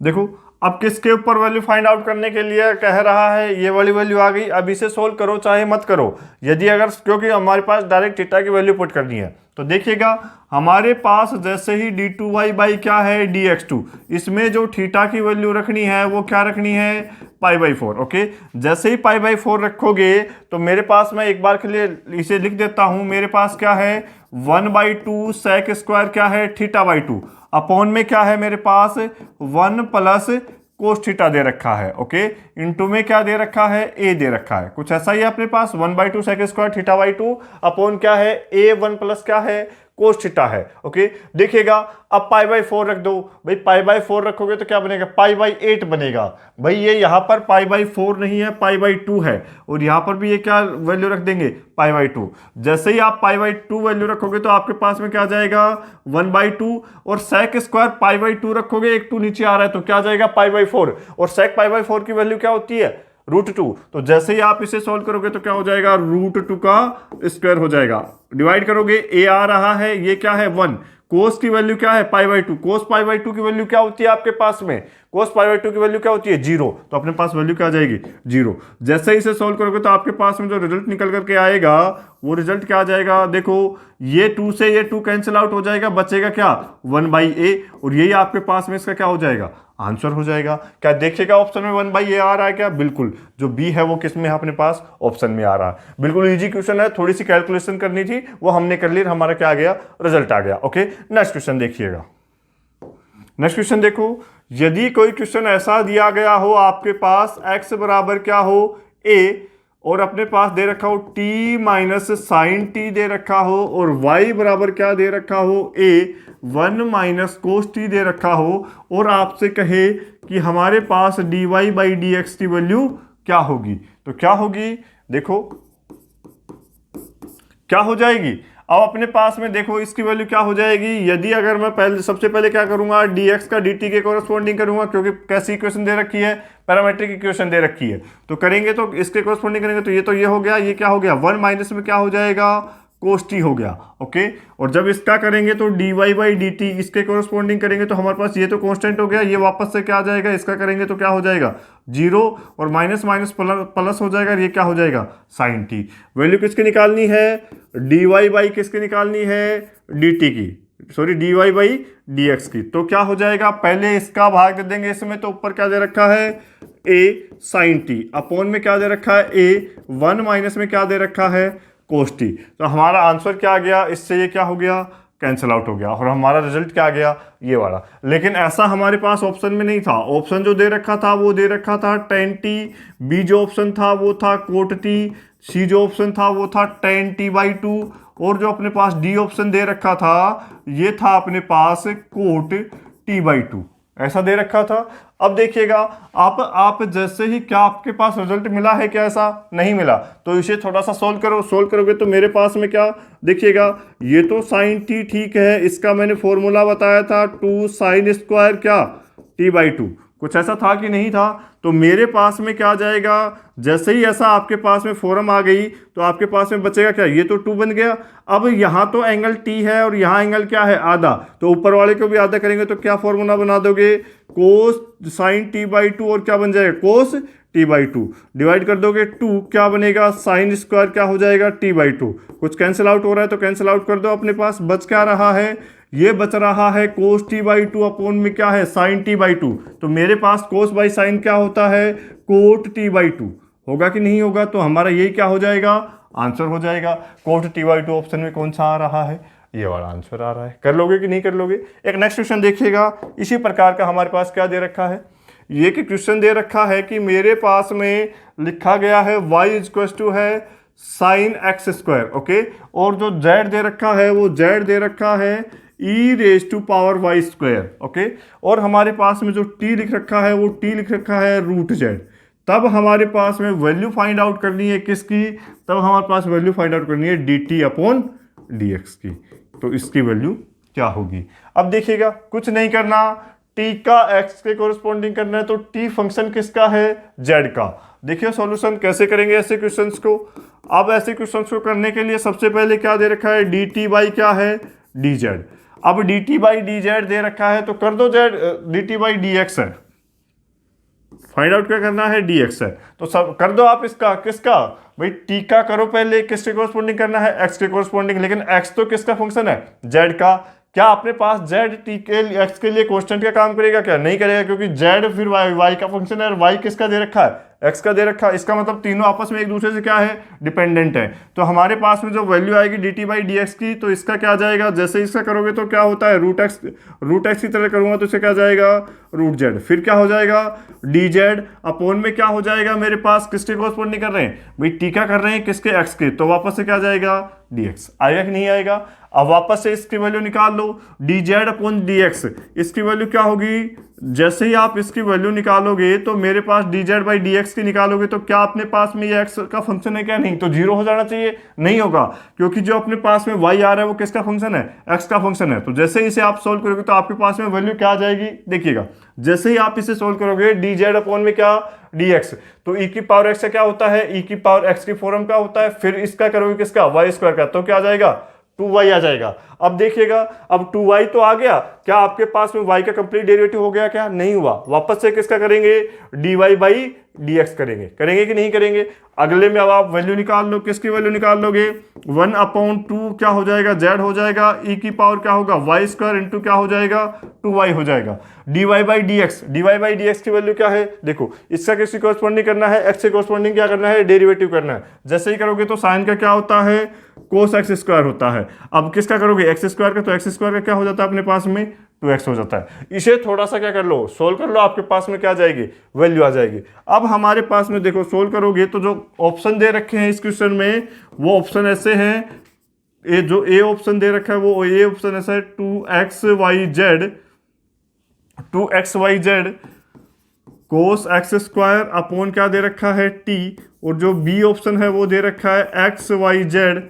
देखो अब किसके ऊपर वैल्यू फाइंड आउट करने के लिए कह रहा है, ये वाली वैल्यू आ गई। अब इसे सोल्व करो चाहे मत करो, यदि अगर, क्योंकि हमारे पास डायरेक्ट थीटा की वैल्यू पुट करनी है, तो देखिएगा हमारे पास जैसे ही d2y बाई क्या है dx2, इसमें जो थीटा की वैल्यू रखनी है वो क्या रखनी है π/4, ओके। जैसे ही π/4 रखोगे तो मेरे पास, मैं एक बार के लिए इसे लिख देता हूं, मेरे पास क्या है 1/2 sec स्क्वायर क्या है थीटा बाई 2 अपॉन में क्या है मेरे पास 1 प्लस कोस थीटा दे रखा है, ओके। इनटू में क्या दे रखा है, ए दे रखा है, कुछ ऐसा ही है अपने पास 1/2 sec square theta by 2 upon क्या है ए 1 प्लस क्या है कोस थीटा है, ओके। देखिएगा अब π/4 रख दो, भाई π/4 रखोगे तो क्या बनेगा π/8 बनेगा। भाई ये यहाँ पर π/4 नहीं है, π/2 है, और यहाँ पर भी ये क्या वैल्यू रख देंगे π/2। जैसे ही आप π/2 वैल्यू रखोगे तो आपके पास में क्या आ जाएगा 1/2, और sec स्क्वायर π/2 रखोगे, एक 2 नीचे आ रहा है तो क्या आ जाएगा π/4, और sec π/4 की वैल्यू क्या होती है √2। तो जैसे ही आप इसे सॉल्व करोगे तो क्या हो जाएगा √2 का स्क्वायर हो जाएगा, डिवाइड करोगे ए आ रहा है, ये क्या है 1, कोस की वैल्यू क्या है π/2, कोस π/2 की वैल्यू क्या होती है आपके पास में, कोस π/2 की वैल्यू क्या होती है 0, तो अपने पास वैल्यू क्या आ जाएगी 0। जैसे ही इसे सॉल्व करोगे तो आपके पास में जो रिजल्ट निकल करके आएगा वो रिजल्ट क्या आ जाएगा, देखो ये 2 से ये 2 कैंसिल आउट हो जाएगा, बचेगा क्या 1/a, और यही आपके पास में इसका क्या हो जाएगा आंसर हो जाएगा। क्या देखिएगा ऑप्शन में 1/a आ रहा है क्या? बिल्कुल, जो बी है वो किस में है अपने पास ऑप्शन में आ रहा है। बिल्कुल इजी क्वेश्चन है, थोड़ी सी कैलकुलेशन करनी थी वो हमने कर ली, हमारा क्या आ गया रिजल्ट आ गया, ओके। नेक्स्ट क्वेश्चन देखिएगा। नेक्स्ट क्वेश्चन देखो, यदि कोई क्वेश्चन ऐसा दिया गया हो आपके पास x बराबर क्या हो a, और अपने पास दे रखा हो t माइनस साइन टी दे रखा हो, और y बराबर क्या दे रखा हो a 1 माइनस कोस टी दे रखा हो, और आपसे कहे कि हमारे पास dy बाई डी एक्स की वैल्यू क्या होगी, तो क्या होगी, देखो क्या हो जाएगी। अब अपने पास में देखो इसकी वैल्यू क्या हो जाएगी, यदि अगर मैं पहले सबसे पहले क्या करूंगा dx का dt के कोरस्पॉन्डिंग करूंगा, क्योंकि कैसी इक्वेशन दे रखी है पैरामेट्रिक इक्वेशन दे रखी है, तो करेंगे तो इसके कोरस्पॉन्डिंग करेंगे तो ये हो गया, ये क्या हो गया 1 माइनस में क्या हो जाएगा कोस टी हो गया, ओके। और जब इसका करेंगे तो dy बाई डी टी इसके कोरस्पॉन्डिंग करेंगे तो हमारे पास ये तो कांस्टेंट हो गया, ये वापस से क्या आ जाएगा, इसका करेंगे तो क्या हो जाएगा 0, और माइनस माइनस प्लस हो जाएगा, ये क्या हो जाएगा साइन टी। वैल्यू किसकी निकालनी है, dy बाई किसकी निकालनी है dt की, सॉरी dy बाई dx की। तो क्या हो जाएगा, पहले इसका भाग दे देंगे इसमें, तो ऊपर क्या दे रखा है a साइन टी अपॉन में क्या दे रखा है a, 1 माइनस में क्या दे रखा है कोस टी। तो हमारा आंसर क्या आ गया, इससे ये क्या हो गया, कैंसिल आउट हो गया, और हमारा रिजल्ट क्या आ गया, ये वाला। लेकिन ऐसा हमारे पास ऑप्शन में नहीं था। ऑप्शन जो दे रखा था वो दे रखा था tan t, बी जो ऑप्शन था वो था कोट टी, सी जो ऑप्शन था वो था tan t/2, और जो अपने पास डी ऑप्शन दे रखा था ये था अपने पास कोट t/2, ऐसा दे रखा था। अब देखिएगा आप जैसे ही, क्या आपके पास रिजल्ट मिला है क्या, ऐसा नहीं मिला, तो इसे थोड़ा सा सोल्व करो। सोल्व करोगे तो मेरे पास में क्या देखिएगा, ये तो साइन टी ठीक है, इसका मैंने फॉर्मूला बताया था 2 sin स्क्वायर क्या t/2, कुछ ऐसा था कि नहीं था। तो मेरे पास में क्या आ जाएगा, जैसे ही ऐसा आपके पास में फॉर्म आ गई तो आपके पास में बचेगा क्या, ये तो 2 बन गया। अब यहाँ तो एंगल टी है और यहाँ एंगल क्या है, आधा, तो ऊपर वाले को भी आधा करेंगे तो क्या फॉर्मूला बना दोगे, कोस साइन t/2, और क्या बन जाएगा, कोस t/2, डिवाइड कर दोगे 2, क्या बनेगा, साइन स्क्वायर क्या हो जाएगा t/2। कुछ कैंसिल आउट हो रहा है तो कैंसिल आउट कर दो, अपने पास बच क्या रहा है, ये बच रहा है कोस t/2 अपोन में क्या है, साइन t/2। तो मेरे पास कोस बाई साइन क्या होता है, कोट t/2, होगा कि नहीं होगा, तो हमारा यही क्या हो जाएगा, आंसर हो जाएगा। कोट t/2 ऑप्शन में कौन सा आ रहा है, ये वाला आंसर आ रहा है। कर लोगे कि नहीं कर लोगे। एक नेक्स्ट क्वेश्चन देखिएगा, इसी प्रकार का हमारे पास क्या दे रखा है, ये कि क्वेश्चन दे रखा है कि मेरे पास में लिखा गया है y इक्वल टू है साइन एक्स स्क्वायर, ओके, और जो z दे रखा है वो z दे रखा है e⁻y स्क्वायर, ओके, और हमारे पास में जो t लिख रखा है वो t लिख रखा है √z। तब हमारे पास में वैल्यू फाइंड आउट करनी है किसकी, तब हमारे पास वैल्यू फाइंड आउट करनी है dt/dx की। तो इसकी वैल्यू क्या होगी, अब देखिएगा कुछ नहीं करना, t का x के कोरिस्पोंडिंग करना है, तो t फंक्शन किसका है, z का। देखिए सॉल्यूशन कैसे करेंगे ऐसे क्वेश्चंस को। अब ऐसे क्वेश्चंस को करने के लिए सबसे पहले क्या दे रखा है, dt बाई क्या है, dz। अब dt बाई dz दे रखा है तो कर दो z, dt बाई dx है, फाइंड आउट क्या करना है, dx है, तो सब कर दो आप इसका, किसका भाई, t का करो पहले, किसके कोरिस्पोंडिंग करना है, x के कोरिस्पोंडिंग, लेकिन x तो किसका फंक्शन है, z का। क्या अपने पास z t के x के लिए कांस्टेंट का काम करेगा क्या, नहीं करेगा, क्योंकि z फिर y का फंक्शन है और y किसका दे रखा है, x का दे रखा है। इसका मतलब तीनों आपस में एक दूसरे से क्या है, डिपेंडेंट है। तो हमारे पास में जो वैल्यू आएगी dt/dx की, तो इसका क्या जाएगा, जैसे इसका करोगे तो क्या होता है, √x की तरह करूंगा तो इसे क्या जाएगा, √z, फिर क्या हो जाएगा, dz अपोन में क्या हो जाएगा, मेरे पास किसके कोरिस्पोंडिंग कर रहे हैं भाई, t का कर रहे हैं किसके, x के, तो वापस से क्या जाएगा, dx आएगा कि नहीं आएगा। अब वापस से इसकी वैल्यू निकाल लो, dz अपोन dx, इसकी वैल्यू क्या होगी, जैसे ही आप इसकी वैल्यू निकालोगे तो मेरे पास dz/dx की निकालोगे तो क्या अपने पास में ये x का फंक्शन है क्या, नहीं, तो 0 हो जाना चाहिए, नहीं होगा, क्योंकि जो अपने पास में y आ रहा है वो किसका फंक्शन है, x का फंक्शन है। तो जैसे ही इसे आप सोल्व करोगे तो आपके पास में वैल्यू क्या आ जाएगी, देखिएगा जैसे ही आप इसे सोल्व करोगे dz अपोन में क्या, dx, तो e⁻x का क्या होता है, e⁻x की फॉर्म क्या होता है, फिर इसका करोगे किसका, y स्क्वायर का, तो क्या आ जाएगा, 2y आ जाएगा। अब देखिएगा, अब 2y तो आ गया, क्या आपके पास में y का कंप्लीट डेरिवेटिव हो गया क्या, नहीं हुआ, वापस से किसका करेंगे, dy/dx करेंगे, करेंगे कि नहीं करेंगे। अगले में अब आप वैल्यू निकाल लो, किसकी वैल्यू निकाल लोगे, 1/2 क्या हो जाएगा, z हो जाएगा, e की पावर क्या होगा, y स्क्वायर इंटू क्या हो जाएगा, 2y हो जाएगा, dy/dx की वैल्यू क्या है, देखो इसका किसकी कोरिस्पोंडिंग करना है, x से कोरिस्पोंडिंग क्या करना है, डेरिवेटिव करना है। जैसे ही करोगे तो साइन का क्या होता है, कोस एक्स स्क्वायर होता है। अब किसका करोगे, एक्स स्क्वायर का, तो एक्स स्क्वायर का क्या हो जाता है अपने पास में, 2x हो जाता है। इसे थोड़ा सा क्या कर लो, सोल्व कर लो, आपके पास में क्या आ जाएगी, वैल्यू आ जाएगी। अब हमारे पास में देखो सोल्व करोगे तो जो ऑप्शन दे रखे हैं इस क्वेश्चन में वो ऑप्शन ऐसे हैं, ए जो ए ऑप्शन दे रखा है वो ए ऑप्शन ऐसा है 2xyz cos x square upon क्या दे रखा है t, और जो बी ऑप्शन है वो दे रखा है xyz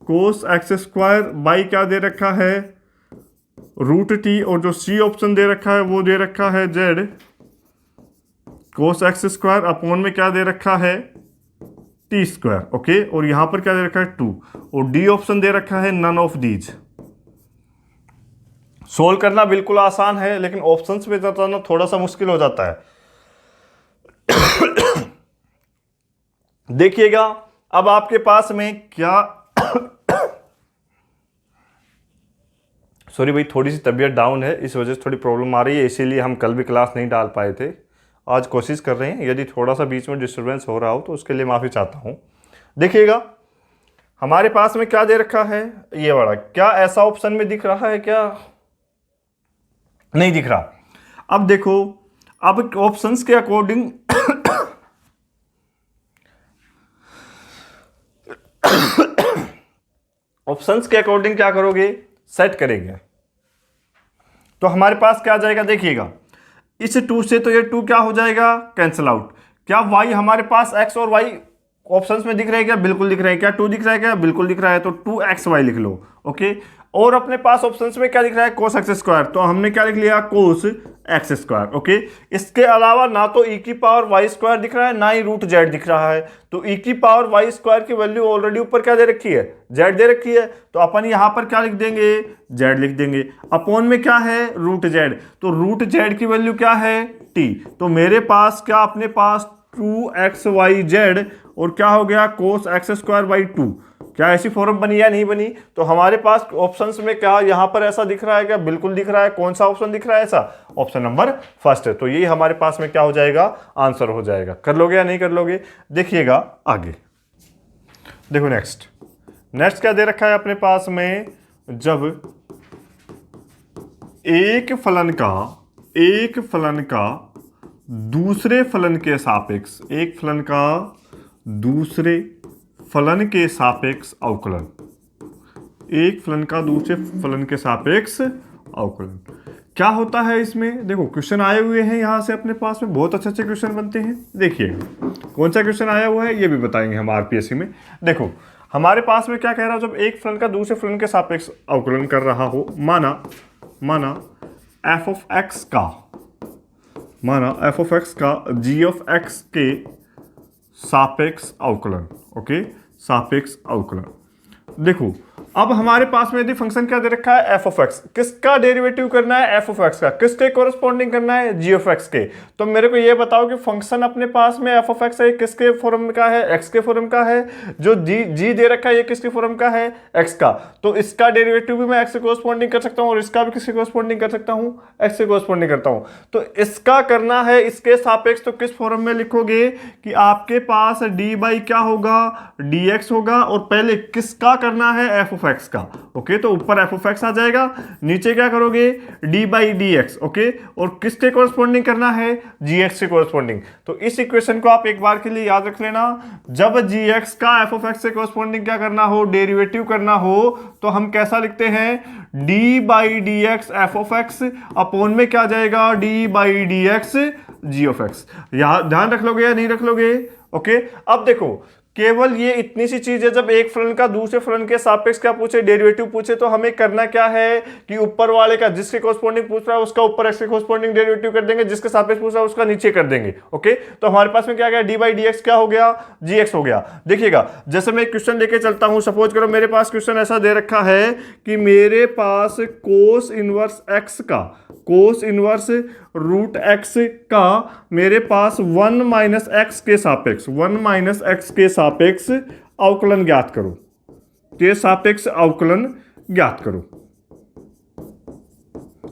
cos x square by क्या दे रखा है √t, और जो सी ऑप्शन दे रखा है वो दे रखा है z cos x square upon में क्या दे रखा है टी स्क्वायर, ओके, और यहां पर क्या दे रखा है 2, और डी ऑप्शन दे रखा है नन ऑफ दीज। सोल्व करना बिल्कुल आसान है, लेकिन ऑप्शंस में बताना थोड़ा सा मुश्किल हो जाता है। देखिएगा अब आपके पास में क्या सॉरी भाई, थोड़ी सी तबीयत डाउन है, इस वजह से थोड़ी प्रॉब्लम आ रही है, इसीलिए हम कल भी क्लास नहीं डाल पाए थे। आज कोशिश कर रहे हैं, यदि थोड़ा सा बीच में डिस्टर्बेंस हो रहा हो तो उसके लिए माफ़ी चाहता हूँ। देखिएगा हमारे पास में क्या दे रखा है, ये वाला, क्या ऐसा ऑप्शन में दिख रहा है, क्या नहीं दिख रहा। अब देखो, अब ऑप्शंस के अकॉर्डिंग ऑप्शंस के अकॉर्डिंग क्या करोगे, सेट करेंगे। तो हमारे पास क्या आ जाएगा, देखिएगा, इस 2 से तो ये 2 क्या हो जाएगा, कैंसिल आउट। क्या y हमारे पास x और y ऑप्शंस में दिख रहे हैं क्या, बिल्कुल दिख रहे हैं। क्या 2 दिख रहा है क्या, बिल्कुल दिख रहा है। तो 2xy लिख लो, ओके। और अपने पास ऑप्शंस में क्या दिख रहा है, cos x स्क्वायर, तो हमने क्या लिख लिया, cos x स्क्वायर, ओके। इसके अलावा ना तो e की पावर y स्क्वायर दिख रहा है, ना ही रूट z दिख रहा है। तो e की पावर y स्क्वायर की वैल्यू ऑलरेडी ऊपर क्या दे रखी है, z दे रखी है। तो अपन यहां पर क्या लिख देंगे, z लिख देंगे। अपॉन में क्या है, रूट z, तो रूट z की वैल्यू क्या है, t। तो मेरे पास क्या, अपने पास 2xyz और क्या हो गया, cos x स्क्वायर बाई 2। क्या ऐसी फॉर्म बनी या नहीं बनी। तो हमारे पास ऑप्शंस में क्या यहां पर ऐसा दिख रहा है क्या, बिल्कुल दिख रहा है। कौन सा ऑप्शन दिख रहा है ऐसा, ऑप्शन नंबर फर्स्ट है। तो यही हमारे पास में क्या हो जाएगा, आंसर हो जाएगा। कर लोगे या नहीं कर लोगे, देखिएगा आगे। देखो नेक्स्ट क्या दे रखा है अपने पास में, जब एक फलन का दूसरे फलन के सापेक्ष, एक फलन का दूसरे फलन के सापेक्ष अवकलन, एक फलन का दूसरे फलन के सापेक्ष अवकलन क्या होता है इसमें। देखो क्वेश्चन आए हुए हैं यहां से अपने पास में, बहुत अच्छे क्वेश्चन बनते हैं। देखिए कौन सा क्वेश्चन आया हुआ है ये भी बताएंगे हम आरपीएससी में। देखो हमारे पास में क्या कह रहा है, जब एक फलन का दूसरे फलन के सापेक्ष अवकलन कर रहा हो, माना f ऑफ x का g ऑफ x के सापेक्ष अवकलन, ओके, सापेक्ष अवकलन। देखो अब हमारे पास में यदि फंक्शन क्या दे रखा है, f ऑफ x, किसका डेरिवेटिव करना है, f ऑफ x का, किसके कोरस्पॉन्डिंग करना है, g ऑफ x के। तो मेरे को ये बताओ कि फंक्शन अपने पास में f ऑफ x है, किसके फॉर्म का है, x के फॉर्म का है। जो g दे रखा है ये किसके फॉर्म का है, x का। तो इसका डेरिवेटिव भी मैं x से कोरस्पॉन्डिंग कर सकता हूँ और इसका भी किससे कोरस्पॉन्डिंग कर सकता हूँ, x से कोरस्पॉन्डिंग करता हूँ। तो इसका करना है इसके सापेक्ष, तो किस फॉर्म में लिखोगे कि आपके पास डी बाई क्या होगा, dx होगा, और पहले किसका करना है, f ऑफ x का, ओके। तो ऊपर f ऑफ x आ जाएगा, नीचे क्या करोगे, d बाई dx, ओके। और किसके कोरस्पॉन्डिंग करना है, gx से कोरस्पॉन्डिंग। तो इस इक्वेशन को आप एक बार के लिए याद रख लेना, जब gx का f ऑफ x से कोरस्पॉन्डिंग क्या करना हो, डेरिवेटिव करना हो, तो हम कैसा लिखते हैं, d by dx f of x upon में क्या जाएगा, d by dx g of x। यहां ध्यान रख लोगे या नहीं रख लोगे, ओके। अब देखो केवल ये इतनी सी चीज है, जब एक फलन का दूसरे फलन के सापेक्ष क्या पूछे, डेरिवेटिव पूछे, तो हमें करना क्या है कि ऊपर वाले का जिसके कोरस्पॉन्डिंग पूछ रहा है उसका ऊपर x के कोरस्पॉन्डिंग डेरिवेटिव कर देंगे, जिसके सापेक्ष पूछ रहा है उसका नीचे कर देंगे, ओके। तो हमारे पास में क्या गया, डी बाई डी एक्स क्या हो गया, जी एक्स हो गया। देखिएगा जैसे मैं एक क्वेश्चन लेके चलता हूं, सपोज करो मेरे पास क्वेश्चन ऐसा दे रखा है कि मेरे पास कोस इनवर्स एक्स का, कोस इनवर्स रूट एक्स का मेरे पास 1 माइनस एक्स के सापेक्ष, 1 माइनस एक्स के सापेक्ष अवकलन ज्ञात करो, के सापेक्ष अवकलन ज्ञात करो,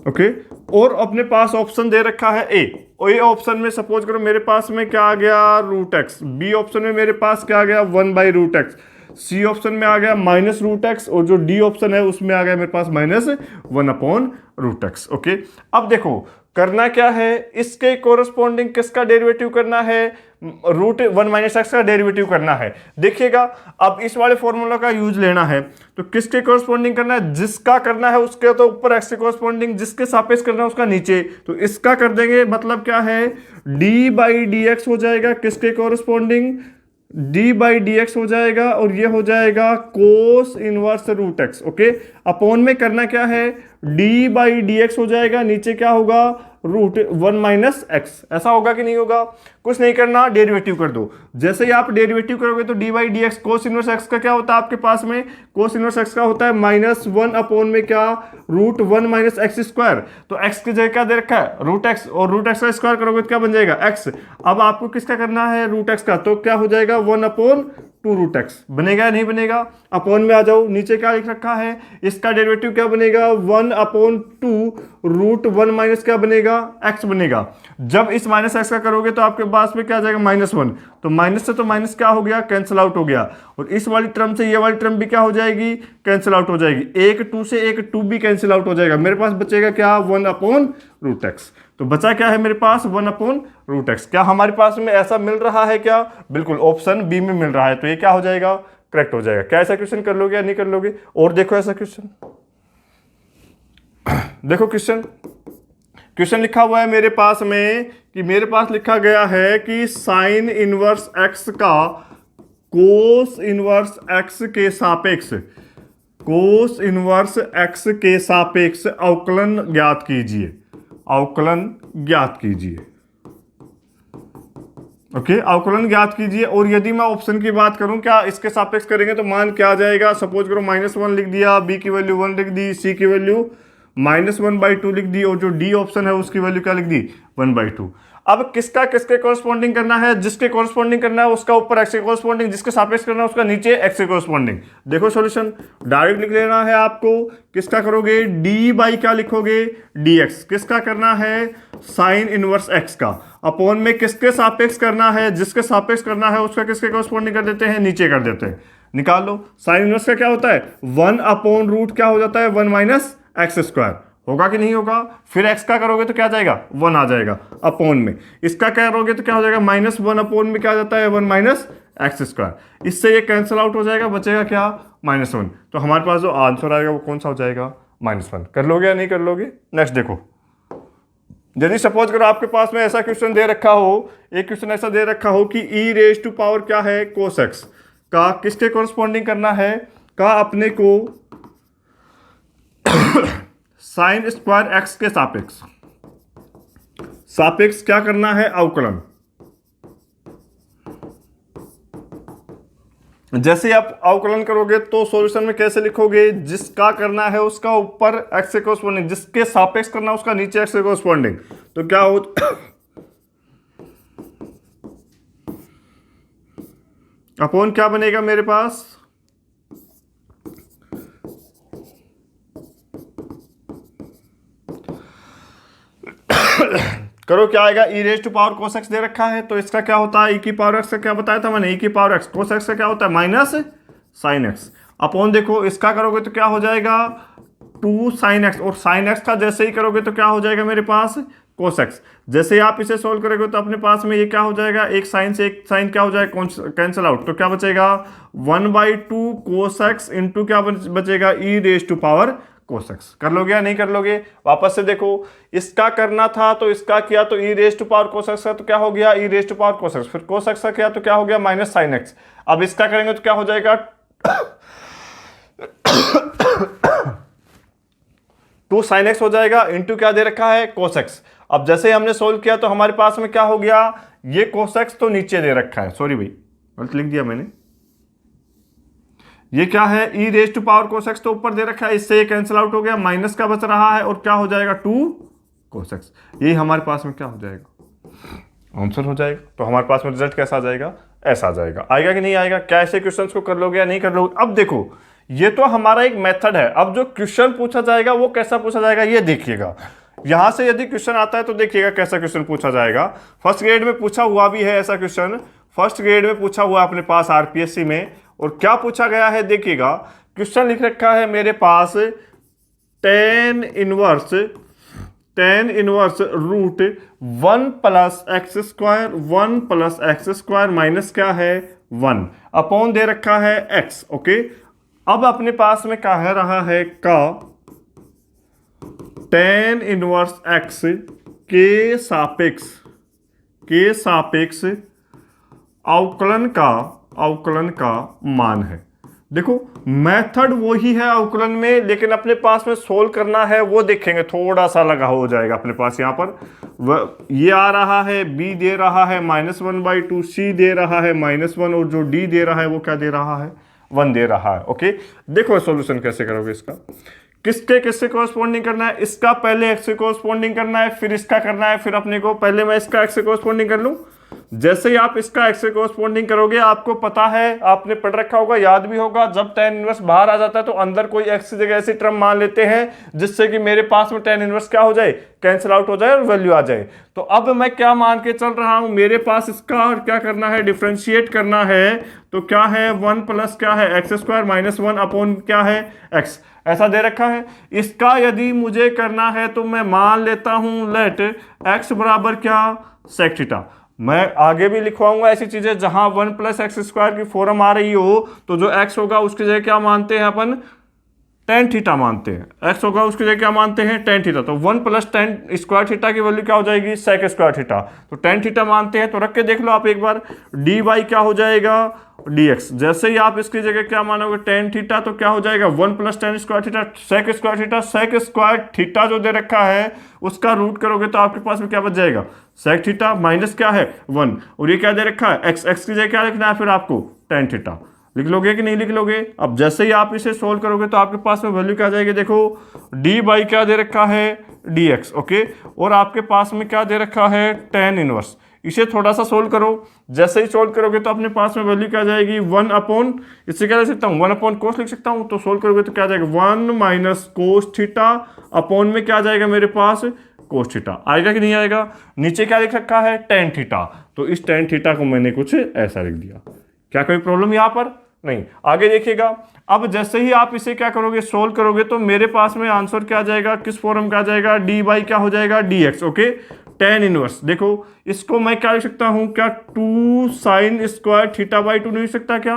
ओके। और अपने पास ऑप्शन दे रखा है ए, और ए ऑप्शन में सपोज करो मेरे पास में क्या आ गया, रूट एक्स। बी ऑप्शन में मेरे पास क्या आ गया, 1 by root X. C option में आ गया माइनस रूट एक्स, और जो डी ऑप्शन है उसमें आ गया मेरे पास minus 1 upon root x, okay. अब देखो करना क्या है, इसके कोरस्पॉन्डिंग किसका डेरिवेटिव करना है, रूट 1 माइनस एक्स का डेरिवेटिव करना है। देखिएगा अब इस वाले फॉर्मूला का यूज लेना है, तो किसके कोरस्पॉन्डिंग करना है, जिसका करना है उसके तो ऊपर एक्स के कोरस्पॉन्डिंग, जिसके सापेक्ष करना है उसका नीचे। तो इसका कर देंगे, मतलब क्या है, डी बाई डी एक्स हो जाएगा किसके corresponding, d by D X हो जाएगा, और ये हो जाएगा cos inverse root x, okay. Upon में करना क्या है, d बाई डी एक्स हो जाएगा, नीचे क्या होगा, रूट 1 माइनस एक्स। ऐसा होगा कि नहीं होगा, कुछ नहीं करना, डेरिवेटिव कर दो। जैसे ही आप डेरिवेटिव करोगे तो D by D x, cos inverse x का क्या होता है आपके पास में, कोस इनवर्स एक्स का होता है -1 अपॉन में क्या, रूट 1 माइनस एक्स स्क्वायर। तो एक्स की जगह क्या दे रखा है, रूट एक्स, और रूट एक्स का स्क्वायर करोगे तो क्या बन जाएगा, एक्स। अब आपको किसका करना है, रूट एक्स का, तो क्या हो जाएगा 1 अपॉन टू रूट एक्स बनेगा या नहीं बनेगा। अपॉन में आ जाओ, नीचे क्या लिख रखा है, इसका डेरिवेटिव क्या बनेगा, 1/2 रूट 1 माइनस क्या बनेगा, एक्स बनेगा। जब इस माइनस एक्स का करोगे तो आपके पास में क्या आ जाएगा, -1। तो माइनस से तो माइनस क्या हो गया, कैंसिल आउट हो गया। और इस वाली टर्म से ये वाली टर्म भी क्या हो जाएगी, कैंसिल आउट हो जाएगी। एक 2 से एक 2 भी कैंसिल आउट हो जाएगा। मेरे पास बचेगा क्या, 1/√x। तो बचा क्या है मेरे पास, 1/√x। क्या हमारे पास में ऐसा मिल रहा है क्या, बिल्कुल ऑप्शन बी में मिल रहा है। तो ये क्या हो जाएगा, करेक्ट हो जाएगा। क्या ऐसा क्वेश्चन कर लोगे या नहीं कर लोगे। और देखो ऐसा क्वेश्चन, देखो क्वेश्चन लिखा हुआ है मेरे पास में कि मेरे पास लिखा गया है कि साइन इनवर्स एक्स का कोस इनवर्स एक्स के सापेक्ष, कोस इनवर्स एक्स के सापेक्ष अवकलन ज्ञात कीजिए, अवकलन ज्ञात कीजिए। ओके, अवकलन ज्ञात कीजिए। और यदि मैं ऑप्शन की बात करूं, क्या इसके सापेक्ष करेंगे तो मान क्या आ जाएगा, सपोज करो -1 लिख दिया, बी की वैल्यू 1 लिख दी, सी की वैल्यू -1/2 लिख दी, और जो डी ऑप्शन है उसकी वैल्यू क्या लिख दी, 1/2। अब किसका किसके कॉरस्पॉन्डिंग करना है, जिसके कॉरस्पॉन्डिंग करना है उसका ऊपर एक्स के कॉरस्पॉन्डिंग, जिसके सापेक्ष करना है उसका नीचे एक्स के कॉरस्पॉन्डिंग। देखो सॉल्यूशन डायरेक्ट लिख लेना है आपको। किसका करोगे, डी बाई क्या लिखोगे, dx। किसका करना है, साइन इनवर्स एक्स का। अपॉन में किसके सापेक्ष करना है, जिसके सापेक्ष करना है उसका किसके कॉरस्पॉन्डिंग कर देते हैं, नीचे कर देते हैं। निकाल लो, साइन इनवर्स का क्या होता है, 1/√, क्या हो जाता है, 1 - x²। होगा कि नहीं होगा। फिर x का करोगे तो क्या आ जाएगा, 1 आ जाएगा अपॉन में। इसका क्या करोगे तो क्या हो जाएगा, -1 अपॉन में क्या आ जाता है, 1 - x²। इससे ये कैंसिल आउट हो जाएगा, बचेगा क्या, -1। तो हमारे पास जो आंसर आएगा वो कौन सा हो जाएगा, -1। कर लोगे या नहीं कर लोगे। नेक्स्ट देखो, यदि सपोज करो आपके पास में ऐसा क्वेश्चन दे रखा हो, एक क्वेश्चन ऐसा दे रखा हो कि e⁻⁴ क्या है, cos x का किसके कॉरस्पॉन्डिंग करना है, का अपने को साइन स्क्वायर एक्स के सापेक्ष, सापेक्ष क्या करना है, अवकलन। जैसे आप अवकलन करोगे तो सॉल्यूशन में कैसे लिखोगे, जिसका करना है उसका ऊपर एक्स से कॉरस्पॉन्डिंग, जिसके सापेक्ष करना है उसका नीचे एक्स से कॉरस्पॉन्डिंग। तो क्या हो अपॉन क्या बनेगा मेरे पास, करो क्या आएगा, e⁻⁴ cos x दे रखा है तो इसका क्या होता है, e⁻x का क्या बताया था मैंने, e⁻x cos x का क्या होता है, माइनस sin x। अपॉन देखो इसका करोगे तो क्या हो जाएगा, 2 sin x, और sin x का जैसे ही करोगे तो क्या हो जाएगा मेरे पास, cos x। जैसे ही आप इसे सोल्व करोगे तो अपने पास में ये क्या हो जाएगा, एक साइन से एक साइन क्या हो जाएगा, कैंसिल आउट। तो क्या बचेगा, 1/2 cos x इंटू क्या बचेगा, e⁻⁴ cos x। कर लोगे या नहीं कर लोगे। वापस से देखो, इसका करना था तो इसका किया तो e⁻⁴ cos x का तो क्या हो गया, e⁻⁴ cos x, फिर cos x का किया तो क्या हो गया, -sin x। अब इसका करेंगे तो क्या हो जाएगा 2 sin x हो जाएगा, इंटू क्या दे रखा है, cos x। अब जैसे ही हमने सोल्व किया तो हमारे पास में क्या हो गया, ये cos x तो नीचे दे रखा है, सॉरी भाई गलत लिख दिया मैंने, ये क्या है, e⁻⁴ cos x तो ऊपर दे रखा है, इससे ये कैंसिल आउट हो गया, माइनस का बच रहा है और क्या हो जाएगा, 2 cos x। यही हमारे पास में क्या हो जाएगा, आंसर हो जाएगा। तो हमारे पास में रिजल्ट कैसा आ जाएगा, ऐसा आ जाएगा। आएगा कि नहीं आएगा। क्या ऐसे क्वेश्चंस को कर लोगे या नहीं कर लोगे। अब देखो, ये तो हमारा एक मेथड है। अब जो क्वेश्चन पूछा जाएगा वो कैसा पूछा जाएगा, ये देखिएगा। यहां से यदि क्वेश्चन आता है तो देखिएगा कैसा क्वेश्चन पूछा जाएगा। फर्स्ट ग्रेड में पूछा हुआ भी है ऐसा क्वेश्चन, फर्स्ट ग्रेड में पूछा हुआ अपने पास आरपीएससी में। और क्या पूछा गया है देखिएगा, क्वेश्चन लिख रखा है मेरे पास tan inverse root 1 + x², 1 + x² minus क्या है 1 अपॉन दे रखा है x। ओके, अब अपने पास में क्या है रहा है का tan इनवर्स x के सापेक्ष अवकलन का मान है। देखो मेथड वही है अवकलन में, लेकिन अपने पास में सोल्व करना है वो देखेंगे, थोड़ा सा लगा हो जाएगा अपने पास। यहाँ पर ये आ रहा है, b दे रहा है -1/2, c दे रहा है -1, और जो d दे रहा है वो क्या दे रहा है, 1 दे रहा है। ओके, देखो सॉल्यूशन कैसे करोगे इसका, किसके कॉरस्पॉन्डिंग करना है, इसका पहले x से कॉरस्पॉन्डिंग करना है, फिर इसका करना है, फिर अपने को पहले मैं इसका x से कॉरस्पॉन्डिंग कर लूँ, जैसे ही आप इसका एक्स से कोरस्पॉन्डिंग करोगे, आपको पता है, आपने पढ़ रखा होगा, याद भी होगा, जब tan इनवर्स बाहर आ जाता है तो अंदर कोई एक्स की जगह ऐसी टर्म मान लेते हैं जिससे कि मेरे पास में tan इनवर्स क्या हो जाए, कैंसिल आउट हो जाए और वैल्यू आ जाए। तो अब मैं क्या मान के चल रहा हूं, मेरे पास इसका क्या करना है, डिफ्रेंशिएट करना है। तो क्या है 1 प्लस क्या है एक्स स्क्वायर माइनस 1 अपॉन क्या है एक्स, ऐसा दे रखा है। इसका यदि मुझे करना है तो मैं मान लेता हूं लेट एक्स बराबर क्या सेक थीटा। मैं आगे भी लिखवाऊंगा ऐसी चीजें जहां 1 प्लस एक्स स्क्वायर की फॉर्म आ रही हो, तो जो एक्स होगा उसकी जगह क्या मानते हैं अपन, टेन थीटा मानते हैं। एक्स होगा उसकी जगह क्या मानते हैं, टेन थीटा। तो 1 प्लस टेन स्क्वायर थीटा की वैल्यू क्या हो जाएगी, सेक स्क्वायर थीटा। तो टेन थीटा मानते हैं, तो रख के देख लो आप एक बार, डी वाई क्या हो जाएगा dx। जैसे ही आप इसकी जगह क्या मानोगे टेन थीटा, तो क्या हो जाएगा 1 plus tan square theta sec square theta. Sec square theta जो दे रखा है उसका रूट करोगे तो आपके पास में क्या बच जाएगा, सेक थीटा माइनस क्या है 1, और ये क्या दे रखा है एक्स। एक्स की जगह क्या लिखना है फिर आपको, टेन थीटा। लिख लोगे कि नहीं लिख लोगे। अब जैसे ही आप इसे सोल्व करोगे तो आपके पास में वैल्यू क्या आ जाएगी, देखो डी बाई क्या दे रखा है dx, ओके, और आपके पास में क्या दे रखा है tan इनवर्स। इसे थोड़ा सा सोल्व करो, जैसे ही सोल्व करोगे तो अपने पास में वैल्यू क्या आ जाएगी 1 अपॉन, इससे क्या लिख सकता हूँ 1 अपॉन कोस लिख सकता हूँ। तो सोल्व करोगे तो क्या आ जाएगा 1 माइनस कोस थीटा अपॉन में क्या आ जाएगा मेरे पास कोस थीटा। आएगा कि नहीं आएगा। नीचे क्या लिख रखा है tan थीटा, तो इस tan थीटा को मैंने कुछ ऐसा लिख दिया। क्या कोई प्रॉब्लम यहाँ पर नहीं। आगे देखिएगा, अब जैसे ही आप इसे क्या करोगे सोल्व करोगे तो मेरे पास में आंसर क्या आ जाएगा, किस फॉर्म का आ जाएगा, डी बाई क्या हो जाएगा dx, ओके, tan इनवर्स। देखो इसको मैं क्या लिख सकता हूं, क्या 2 साइन स्क्वायर थीटा बाई 2 नहीं लिख सकता क्या,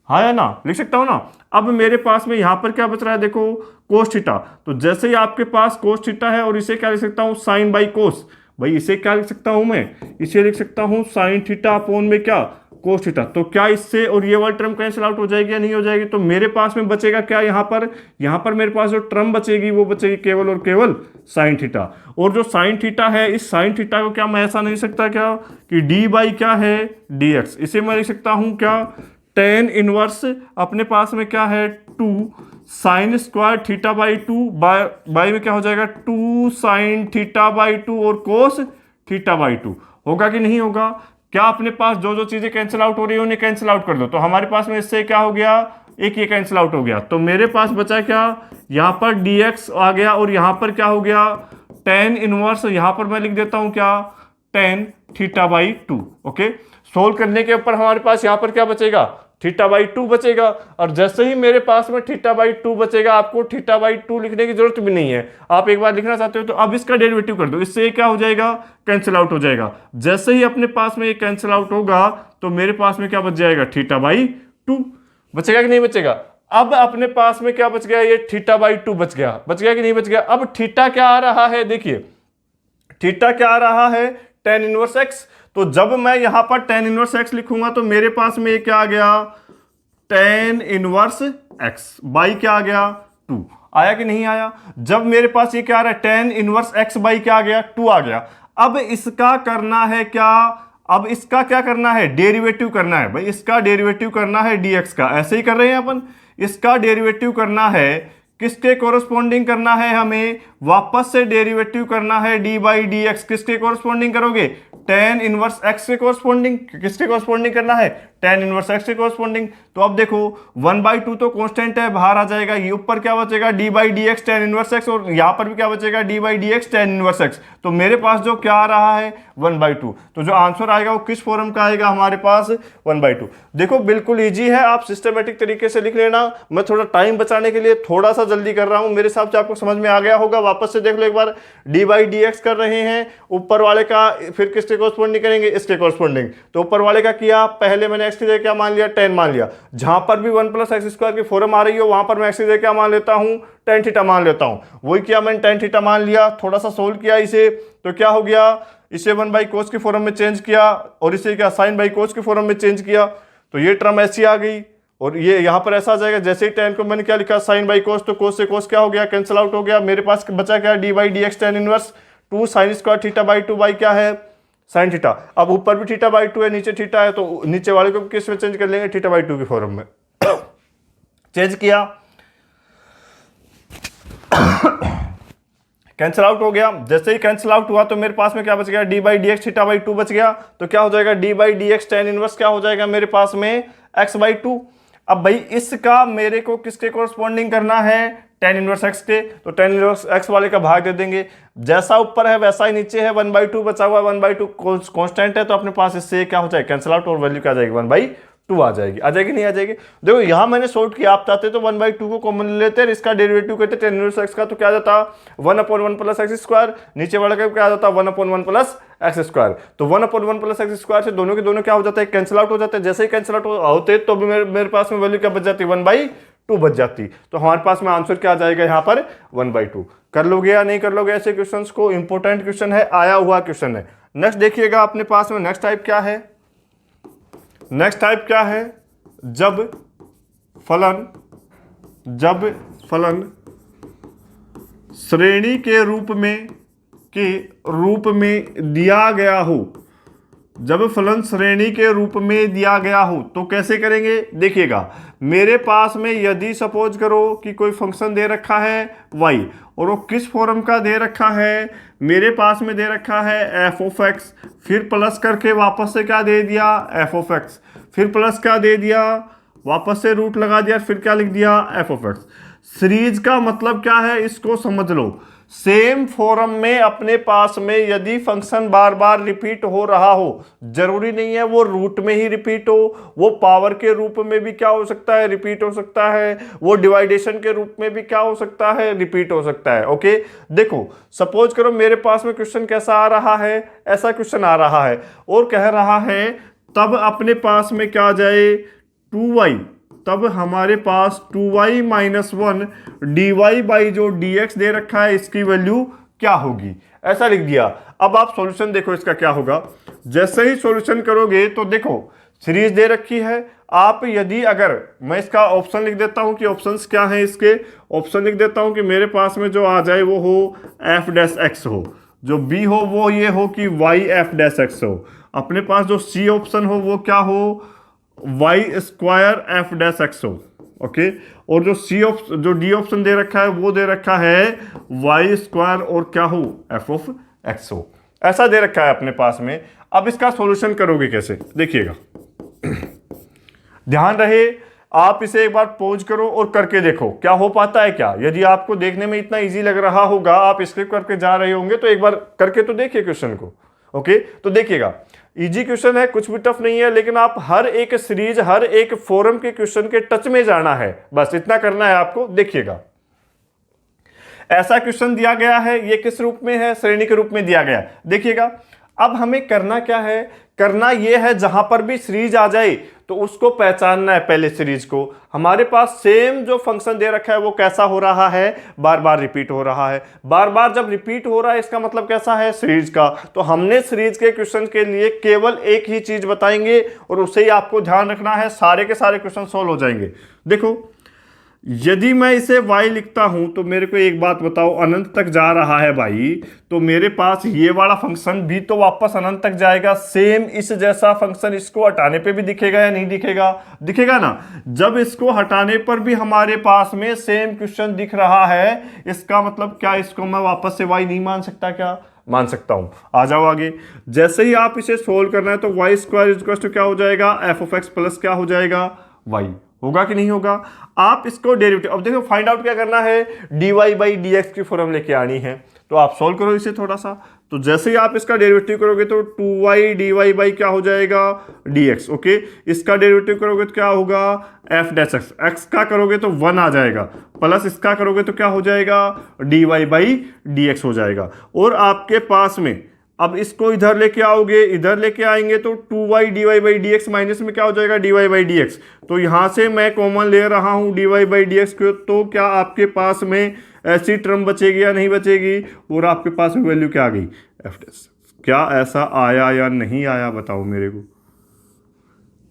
हाँ या ना, लिख सकता हूं ना। अब मेरे पास में यहां पर क्या बच रहा है, देखो कोस थीटा। तो जैसे ही आपके पास कोस थीटा है और इसे क्या लिख सकता हूं साइन बाई कोस, भाई इसे क्या लिख सकता हूं मैं, इसे लिख सकता हूं साइन थीटा अपॉन में क्या कोस थीटा। तो क्या इससे और ये वाली टर्म कैंसिल आउट हो जाएगी या नहीं हो जाएगी। तो मेरे पास में बचेगा क्या, यहाँ पर मेरे पास जो टर्म बचेगी वो बचेगी केवल और केवल साइन थीटा। और जो साइन थीटा है, इस साइन थीटा को क्या मैं ऐसा नहीं सकता क्या कि डी बाई क्या है dx, इसे मैं लिख सकता हूं क्या tan इनवर्स अपने पास में क्या है 2 sine square theta by 2 by में क्या हो जाएगा 2 साइन थीटा बाई 2 और कोस थीटा बाई 2। होगा कि नहीं होगा। क्या अपने पास जो जो चीजें कैंसिल आउट हो रही है उन्हें कैंसिल आउट कर दो। तो हमारे पास में इससे क्या हो गया, एक ये कैंसिल आउट हो गया। तो मेरे पास बचा क्या, यहां पर dx आ गया और यहां पर क्या हो गया tan इनवर्स, यहां पर मैं लिख देता हूं क्या tan theta by 2, okay. Solve करने के ऊपर हमारे पास यहां पर क्या बचेगा, थीटा बाई 2 बचेगा। और जैसे ही मेरे पास में थीटा बाई 2 बचेगा, आपको थीटा बाई 2 लिखने की जरूरत भी नहीं है। आप एक बार लिखना चाहते हो तो अब इसका डेरिवेटिव कर दो, इससे ये क्या हो जाएगा कैंसिल आउट हो जाएगा। जैसे ही अपने पास में ये कैंसिल आउट होगा तो मेरे पास में क्या बच जाएगा थीटा बाई 2, बचेगा कि नहीं बचेगा। अब अपने पास में क्या बच गया, ये थीटा बाई 2 बच गया कि नहीं बच गया। अब थीटा क्या आ रहा है, देखिए थीटा क्या आ रहा है tan इनवर्स x। तो जब मैं यहां पर tan इनवर्स x लिखूंगा तो मेरे पास में ये क्या आ गया tan इनवर्स x बाई क्या आ गया 2, आया कि नहीं आया। जब मेरे पास ये क्या आ रहा है tan इनवर्स x बाई क्या आ गया 2 आ गया। अब इसका करना है क्या, अब इसका क्या करना है डेरिवेटिव करना है। भाई इसका डेरिवेटिव करना है dx का, ऐसे ही कर रहे हैं अपन। इसका डेरिवेटिव करना है, किसके कोरस्पॉन्डिंग करना है, हमें वापस से डेरिवेटिव करना है डी बाई डी एक्स। किसके कोरस्पॉन्डिंग करोगे, tan इनवर्स x के कोरस्पॉन्डिंग। किसके कोरस्पॉन्डिंग करना है, tan इनवर्स x के कोरस्पॉन्डिंग। तो अब देखो 1/2 तो कांस्टेंट है, बाहर आ जाएगा, ये ऊपर क्या बचेगा d by D x tan inverse x, और यहां पर भी क्या बचेगा d by D x tan inverse x। तो मेरे पास जो क्या आ रहा है 1/2। तो जो आंसर आएगा वो किस फॉर्म का आएगा हमारे पास 1/2। देखो बिल्कुल ईजी है, आप सिस्टमेटिक तरीके से लिख लेना। मैं थोड़ा टाइम बचाने के लिए थोड़ा सा जल्दी कर रहा हूं, मेरे हिसाब से आपको समझ में आ गया होगा। वापस से देख लो एक बार, डी बाई डी एक्स कर रहे हैं, ऊपर वाले का फिर किसके कोरस्पॉन्डिंग करेंगे, इसके कोरस्पॉन्डिंग। तो ऊपर वाले का किया, पहले मैंने एक्स की जगह क्या मान लिया tan मान लिया। जहां पर भी 1 प्लस एक्स स्क्वायर की फॉर्म आ रही हो वहां पर मैं एक्स की जगह क्या मान लेता हूं tan थीटा मान लेता हूं। वही किया मैंने, tan थीटा मान लिया, थोड़ा सा सोल्व किया इसे, तो क्या हो गया, इसे 1 बाई कोस की फॉर्म में चेंज किया और इसे क्या साइन बाई कोस की फॉर्म में चेंज किया। तो ये टर्म ऐसी आ गई और ये यहां पर ऐसा आ जाएगा। जैसे ही tan को मैंने क्या लिखा साइन बाई कोस, तो कोस से कोस क्या हो गया कैंसिल आउट हो गया। मेरे पास बचा क्या D by D x tan inverse 2 sine square theta by 2 by क्या है साइन थीटा। अब ऊपर भी थीटा बाई 2 है, नीचे थीटा है, तो नीचे वाले को किस में चेंज कर लेंगे, थीटा बाई 2 की फॉर्म में चेंज किया। कैंसिल आउट हो गया। जैसे ही कैंसिल आउट हुआ तो मेरे पास में क्या बच गया, D by D x theta by 2 बच गया। तो क्या हो जाएगा, D by D x tan inverse क्या हो जाएगा मेरे पास में, एक्स बाई 2। अब भाई इसका मेरे को किसके कोरस्पॉन्डिंग करना है, टेन इनवर्स एक्स के, तो टेन इनवर्स एक्स वाले का भाग दे देंगे। जैसा ऊपर है वैसा ही नीचे है, 1/2 बचा हुआ है, 1/2 कांस्टेंट है, तो अपने पास इससे क्या हो जाएगा, कैंसिल आउट और वैल्यू क्या आ जाएगी, 1/2 आ जाएगी। आ जाएगी नहीं आ जाएगी। देखो यहां मैंने सोल्व किया, आप चाहते तो 1/2 को कॉमन लेते हैं, इसका डेरिवेटिव करते टेन इनवर्स एक्स का, तो क्या जाता 1/1 प्लस एक्स स्क्वायर, नीचे वाला का क्या जाता 1/1 प्लस एक्स स्क्वायर। तो 1/1 प्लस एक्स स्क्वायर से दोनों के दोनों क्या हो जाता है, कैंसिल आउट हो जाते हैं। जैसे ही कैंसिल आउट होते तो भी मेरे पास में वैल्यू क्या बच जाती, 1/2 बच जाती। तो हमारे पास में आंसर क्या आ जाएगा यहाँ पर, 1/2। कर लोगे या नहीं कर लोगे ऐसे क्वेश्चंस को, इंपॉर्टेंट क्वेश्चन है, आया हुआ क्वेश्चन है। नेक्स्ट देखिएगा अपने पास में नेक्स्ट टाइप क्या है, नेक्स्ट टाइप क्या है, जब फलन श्रेणी के रूप में दिया गया हो, जब फलन श्रेणी के रूप में दिया गया हो तो कैसे करेंगे, देखिएगा मेरे पास में यदि सपोज करो कि कोई फंक्शन दे रखा है y, और वो किस फॉर्म का दे रखा है, मेरे पास में दे रखा है f ऑफ x, फिर प्लस करके वापस से क्या दे दिया, f ऑफ x, फिर प्लस क्या दे दिया, वापस से रूट लगा दिया, फिर क्या लिख दिया, f ऑफ x। सीरीज का मतलब क्या है, इसको समझ लो। सेम फॉर्म में अपने पास में यदि फंक्शन बार बार रिपीट हो रहा हो, जरूरी नहीं है वो रूट में ही रिपीट हो, वो पावर के रूप में भी क्या हो सकता है, रिपीट हो सकता है, वो डिवाइडेशन के रूप में भी क्या हो सकता है, रिपीट हो सकता है। ओके, देखो सपोज करो मेरे पास में क्वेश्चन कैसा आ रहा है, ऐसा क्वेश्चन आ रहा है और कह रहा है तब अपने पास में क्या आ जाए, 2y, तब हमारे पास 2y माइनस 1 dy बाई जो dx दे रखा है इसकी वैल्यू क्या होगी, ऐसा लिख दिया। अब आप सॉल्यूशन देखो इसका क्या होगा। जैसे ही सॉल्यूशन करोगे तो देखो सीरीज दे रखी है, आप यदि अगर मैं इसका ऑप्शन लिख देता हूं कि ऑप्शंस क्या हैं इसके, ऑप्शन लिख देता हूं कि मेरे पास में जो आ जाए वो हो f डैश x हो, जो b हो वो ये हो कि y f डैश x हो, अपने पास जो c ऑप्शन हो वो क्या हो, y square f dash x हो। ओके, और जो डी ऑप्शन दे रखा है वो दे रखा है y स्क्वायर और क्या हो, f ऑफ x हो, ऐसा दे रखा है अपने पास में। अब इसका सॉल्यूशन करोगे कैसे, देखिएगा ध्यान रहे, आप इसे एक बार पॉज करो और करके देखो क्या हो पाता है क्या। यदि आपको देखने में इतना इजी लग रहा होगा, आप स्किप करके जा रहे होंगे, तो एक बार करके तो देखिए क्वेश्चन को। ओके, तो देखिएगा इजी क्वेश्चन है, कुछ भी टफ नहीं है, लेकिन आप हर एक सीरीज, हर एक फोरम के क्वेश्चन के टच में जाना है, बस इतना करना है आपको। देखिएगा ऐसा क्वेश्चन दिया गया है, ये किस रूप में है, श्रेणी के रूप में दिया गया। देखिएगा अब हमें करना क्या है, करना यह है जहां पर भी सीरीज आ जाए तो उसको पहचानना है। पहले सीरीज को हमारे पास सेम जो फंक्शन दे रखा है वो कैसा हो रहा है, बार बार रिपीट हो रहा है। बार बार जब रिपीट हो रहा है इसका मतलब कैसा है, सीरीज का। तो हमने सीरीज के क्वेश्चन के लिए केवल एक ही चीज बताएंगे और उसे ही आपको ध्यान रखना है, सारे के सारे क्वेश्चन सॉल्व हो जाएंगे। देखो यदि मैं इसे y लिखता हूं तो मेरे को एक बात बताओ, अनंत तक जा रहा है भाई, तो मेरे पास ये वाला फंक्शन भी तो वापस अनंत तक जाएगा। सेम इस जैसा फंक्शन इसको हटाने पे भी दिखेगा या नहीं दिखेगा, दिखेगा ना। जब इसको हटाने पर भी हमारे पास में सेम क्वेश्चन दिख रहा है, इसका मतलब क्या, इसको मैं वापस से y नहीं मान सकता क्या, मान सकता हूं। आ जाओ आगे, जैसे ही आप इसे सोल्व करना है तो y स्क्वायर इक्वल टू क्या हो जाएगा, f ऑफ x प्लस क्या हो जाएगा, y। होगा कि नहीं होगा। आप इसको डेरिवेटिव, अब देखो फाइंड आउट क्या करना है, dy बाई डी एक्स की फॉर्म लेके आनी है। तो आप सॉल्व करो इसे थोड़ा सा, तो जैसे ही आप इसका डेरिवेटिव करोगे तो 2y dy बाई क्या हो जाएगा, dx। ओके, इसका डेरिवेटिव करोगे तो क्या होगा, f डैश x, x का करोगे तो 1 आ जाएगा, प्लस इसका करोगे तो क्या हो जाएगा, dy बाई dx हो जाएगा। और आपके पास में अब इसको इधर लेके आओगे, इधर लेके आएंगे तो 2y dy by D x minus में क्या हो जाएगा, dy बाई डी एक्स। तो यहां से मैं कॉमन ले रहा हूं dy बाई डी एक्स को, तो क्या आपके पास में ऐसी टर्म बचेगी या नहीं बचेगी, और आपके पास में वैल्यू क्या आ गई, f डैश। क्या ऐसा आया या नहीं आया, बताओ मेरे को,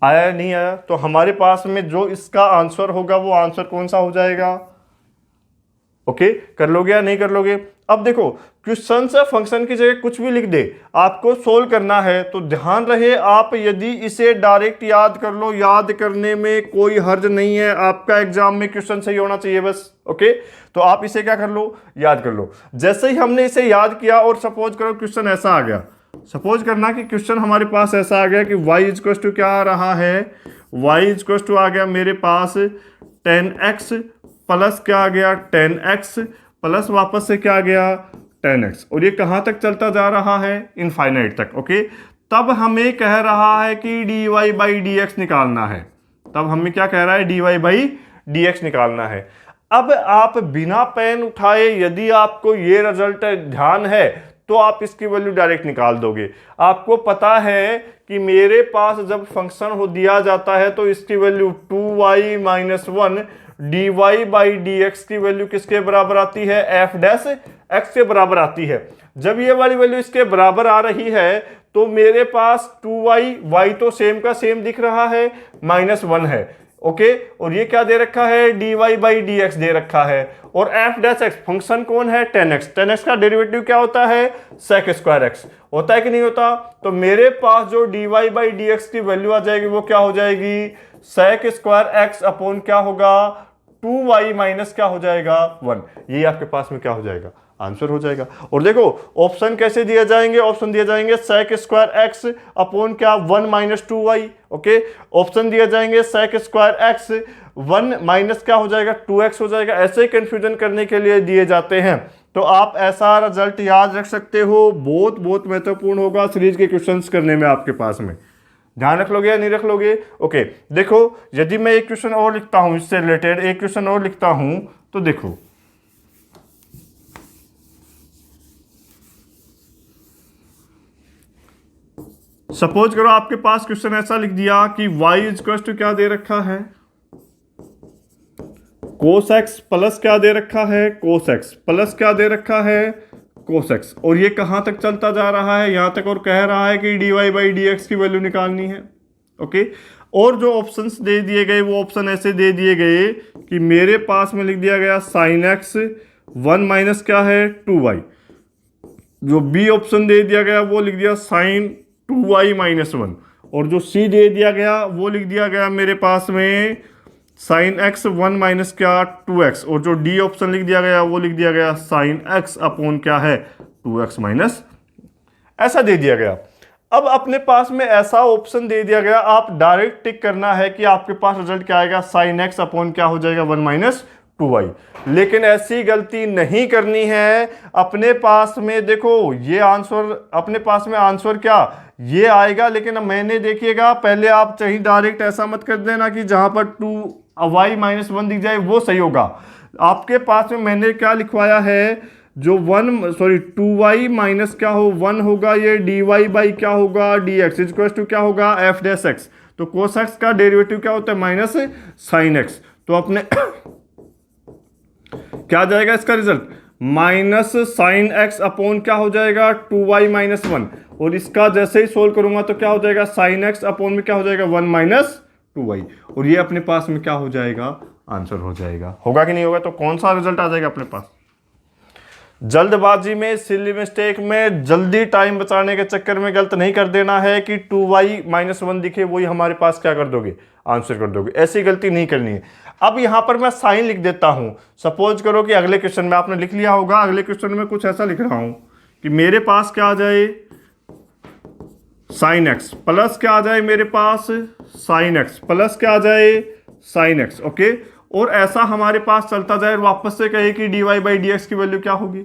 आया या नहीं आया। तो हमारे पास में जो इसका आंसर होगा वो आंसर कौन सा हो जाएगा, ओके, कर लोगे या नहीं कर लोगे? अब देखो, क्वेश्चन से फंक्शन की जगह कुछ भी लिख दे, आपको सोल्व करना है तो ध्यान रहे आप यदि इसे डायरेक्ट याद कर लो, याद करने में कोई हर्ज नहीं है, आपका एग्जाम में क्वेश्चन सही होना चाहिए बस। ओके, तो आप इसे क्या कर लो, याद कर लो। जैसे ही हमने इसे याद किया और सपोज करो क्वेश्चन ऐसा आ गया, सपोज करना कि क्वेश्चन हमारे पास ऐसा आ गया कि y इक्वल टू क्या आ रहा है, y इक्वल टू आ गया मेरे पास 10x प्लस क्या आ गया 10x प्लस वापस से क्या आ गया 10x, और ये कहाँ तक चलता जा रहा है, इनफाइनाइट तक। ओके, तब हमें कह रहा है कि dy बाई dx निकालना है, तब हमें क्या कह रहा है, dy बाई dx निकालना है। अब आप बिना पेन उठाए यदि आपको ये रिजल्ट ध्यान है तो आप इसकी वैल्यू डायरेक्ट निकाल दोगे। आपको पता है कि मेरे पास जब फंक्शन हो दिया जाता है तो इसकी value 2y minus 1 dy by dx की वैल्यू किसके बराबर आती है, f डैश x के बराबर आती है। जब ये वाली वैल्यू इसके बराबर आ रही है तो मेरे पास 2y, y तो सेम का सेम दिख रहा है, माइनस 1 है। ओके, और ये क्या दे रखा है, dy बाई dx दे रखा है, और f डैश x फंक्शन कौन है, 10x, 10x का डेरिवेटिव क्या होता है, sec स्क्वायर x होता है कि नहीं होता? तो मेरे पास जो dy बाई dx की वैल्यू आ जाएगी वो क्या हो जाएगी, sec स्क्वायर x अपॉन क्या होगा 2y माइनस क्या हो जाएगा 1। ये आपके पास में क्या हो जाएगा, आंसर हो जाएगा। और देखो ऑप्शन कैसे दिए जाएंगे, ऑप्शन दिए जाएंगे sec स्क्वायर x अपॉन क्या 1 माइनस 2y। ओके, ऑप्शन दिए जाएंगे sec स्क्वायर x 1 माइनस क्या हो जाएगा 2x हो जाएगा। ऐसे ही कंफ्यूजन करने के लिए दिए जाते हैं। तो आप ऐसा रिजल्ट याद रख सकते हो, बहुत बहुत महत्वपूर्ण होगा सीरीज के क्वेश्चंस करने में आपके पास में। ध्यान रख लोगे या नहीं रख लोगे? ओके, देखो यदि मैं एक क्वेश्चन और लिखता हूं, इससे रिलेटेड एक क्वेश्चन और लिखता हूं, तो देखो सपोज करो आपके पास क्वेश्चन ऐसा लिख दिया कि y इक्वल टू क्या दे रखा है, cos x प्लस क्या दे रखा है, cos x प्लस क्या दे रखा है, cos x, और ये कहां तक चलता जा रहा है, यहां तक, और कह रहा है कि dy बाई dx की वैल्यू निकालनी है। ओके, और जो ऑप्शंस दे दिए गए वो ऑप्शन ऐसे दे दिए गए कि मेरे पास में लिख दिया गया sin x 1 माइनस क्या है 2y, जो बी ऑप्शन दे दिया गया वो लिख दिया sin 2y माइनस 1, और जो सी दे दिया गया वो लिख दिया गया मेरे पास में sin x 1 माइनस क्या 2x, और जो डी ऑप्शन लिख दिया गया वो लिख दिया गया sin x अपॉन क्या है 2x माइनस, ऐसा दे दिया गया। अब अपने पास में ऐसा ऑप्शन दे दिया गया, आप डायरेक्ट टिक करना है कि आपके पास रिजल्ट क्या आएगा, sin x अपॉन क्या हो जाएगा 1 माइनस 2y। लेकिन ऐसी गलती नहीं करनी है। अपने पास में देखो ये आंसर, अपने पास में आंसर क्या ये आएगा, लेकिन मैंने देखिएगा पहले आप चाहे डायरेक्ट ऐसा मत कर देना कि जहां पर 2y माइनस 1 दिख जाए वो सही होगा। आपके पास में मैंने क्या लिखवाया है, जो 2y माइनस क्या हो 1 होगा, ये dy बाई क्या होगा dx इक्वल टू क्या होगा f डैश x। तो cos x का डेरिवेटिव क्या होता है, माइनस sin x। तो अपने क्या जाएगा इसका result, minus sine x upon क्या हो जाएगा 2y माइनस 1, और इसका जैसे ही सोल्व करूंगा तो क्या हो जाएगा साइन एक्स अपॉन में क्या हो जाएगा 1 माइनस 2y, और ये अपने पास में क्या हो जाएगा, आंसर हो जाएगा। होगा कि नहीं होगा? तो कौन सा रिजल्ट आ जाएगा अपने पास? जल्दबाजी में, सिली मिस्टेक में, जल्दी टाइम बचाने के चक्कर में गलत नहीं कर देना है कि 2y माइनस 1 दिखे वही हमारे पास क्या कर दोगे, आंसर कर दोगे। ऐसी गलती नहीं करनी है। अब यहां पर मैं साइन लिख देता हूं। सपोज करो कि अगले क्वेश्चन में आपने लिख लिया होगा, अगले क्वेश्चन में कुछ ऐसा लिख रहा हूं कि मेरे पास क्या आ जाए साइन एक्स प्लस क्या आ जाए, मेरे पास साइन एक्स प्लस क्या आ जाए साइन एक्स। ओके, और ऐसा हमारे पास चलता जाए और वापस से कहे कि dy बाई dx की वैल्यू क्या होगी।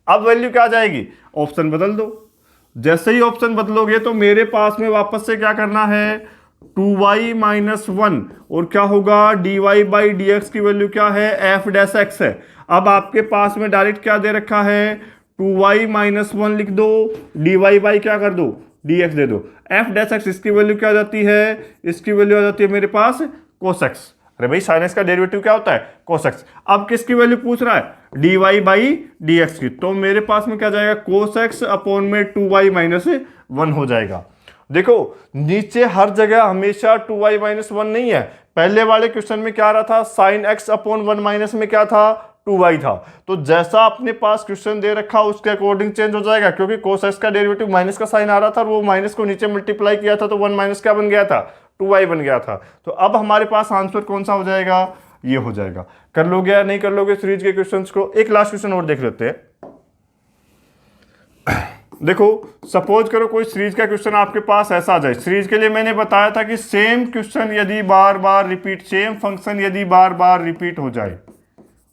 अब वैल्यू क्या आ जाएगी, ऑप्शन बदल दो। जैसे ही ऑप्शन बदलोगे तो मेरे पास में वापस से क्या करना है 2y माइनस 1, और क्या होगा dy बाई dx की वैल्यू क्या है f डैश x है। अब आपके पास में डायरेक्ट क्या दे रखा है 2y माइनस 1 लिख दो, dy बाई क्या कर दो dx दे दो, f डैश x इसकी वैल्यू क्या आ जाती है, इसकी वैल्यू आ जाती है मेरे पास cos x। अरे भाई साइन एक्स का डेरिवेटिव क्या होता है cos x। अब किसकी वैल्यू पूछ रहा है dy बाई dx की, तो मेरे पास में क्या जाएगा cos x अपॉन में 2y माइनस 1 हो जाएगा। देखो नीचे हर जगह हमेशा 2y माइनस 1 नहीं है। पहले वाले क्वेश्चन में क्या रहा था साइन x अपॉन 1 माइनस में क्या था 2y था। तो जैसा अपने पास क्वेश्चन दे रखा उसके अकॉर्डिंग चेंज हो जाएगा, क्योंकि cos x का डेरिवेटिव माइनस का साइन आ रहा था और वो माइनस को नीचे मल्टीप्लाई किया था तो 1 माइनस क्या बन गया था, 2y बन गया था। तो अब हमारे पास आंसर कौन सा हो जाएगा, ये हो जाएगा। कर लोगे या नहीं कर लोगे सीरीज के क्वेश्चंस को? एक लास्ट क्वेश्चन और देख लेते हैं। देखो सपोज करो कोई सीरीज का क्वेश्चन आपके पास ऐसा आ जाए। सीरीज के लिए मैंने बताया था कि सेम क्वेश्चन यदि बार बार रिपीट, सेम फंक्शन यदि बार बार रिपीट हो जाए,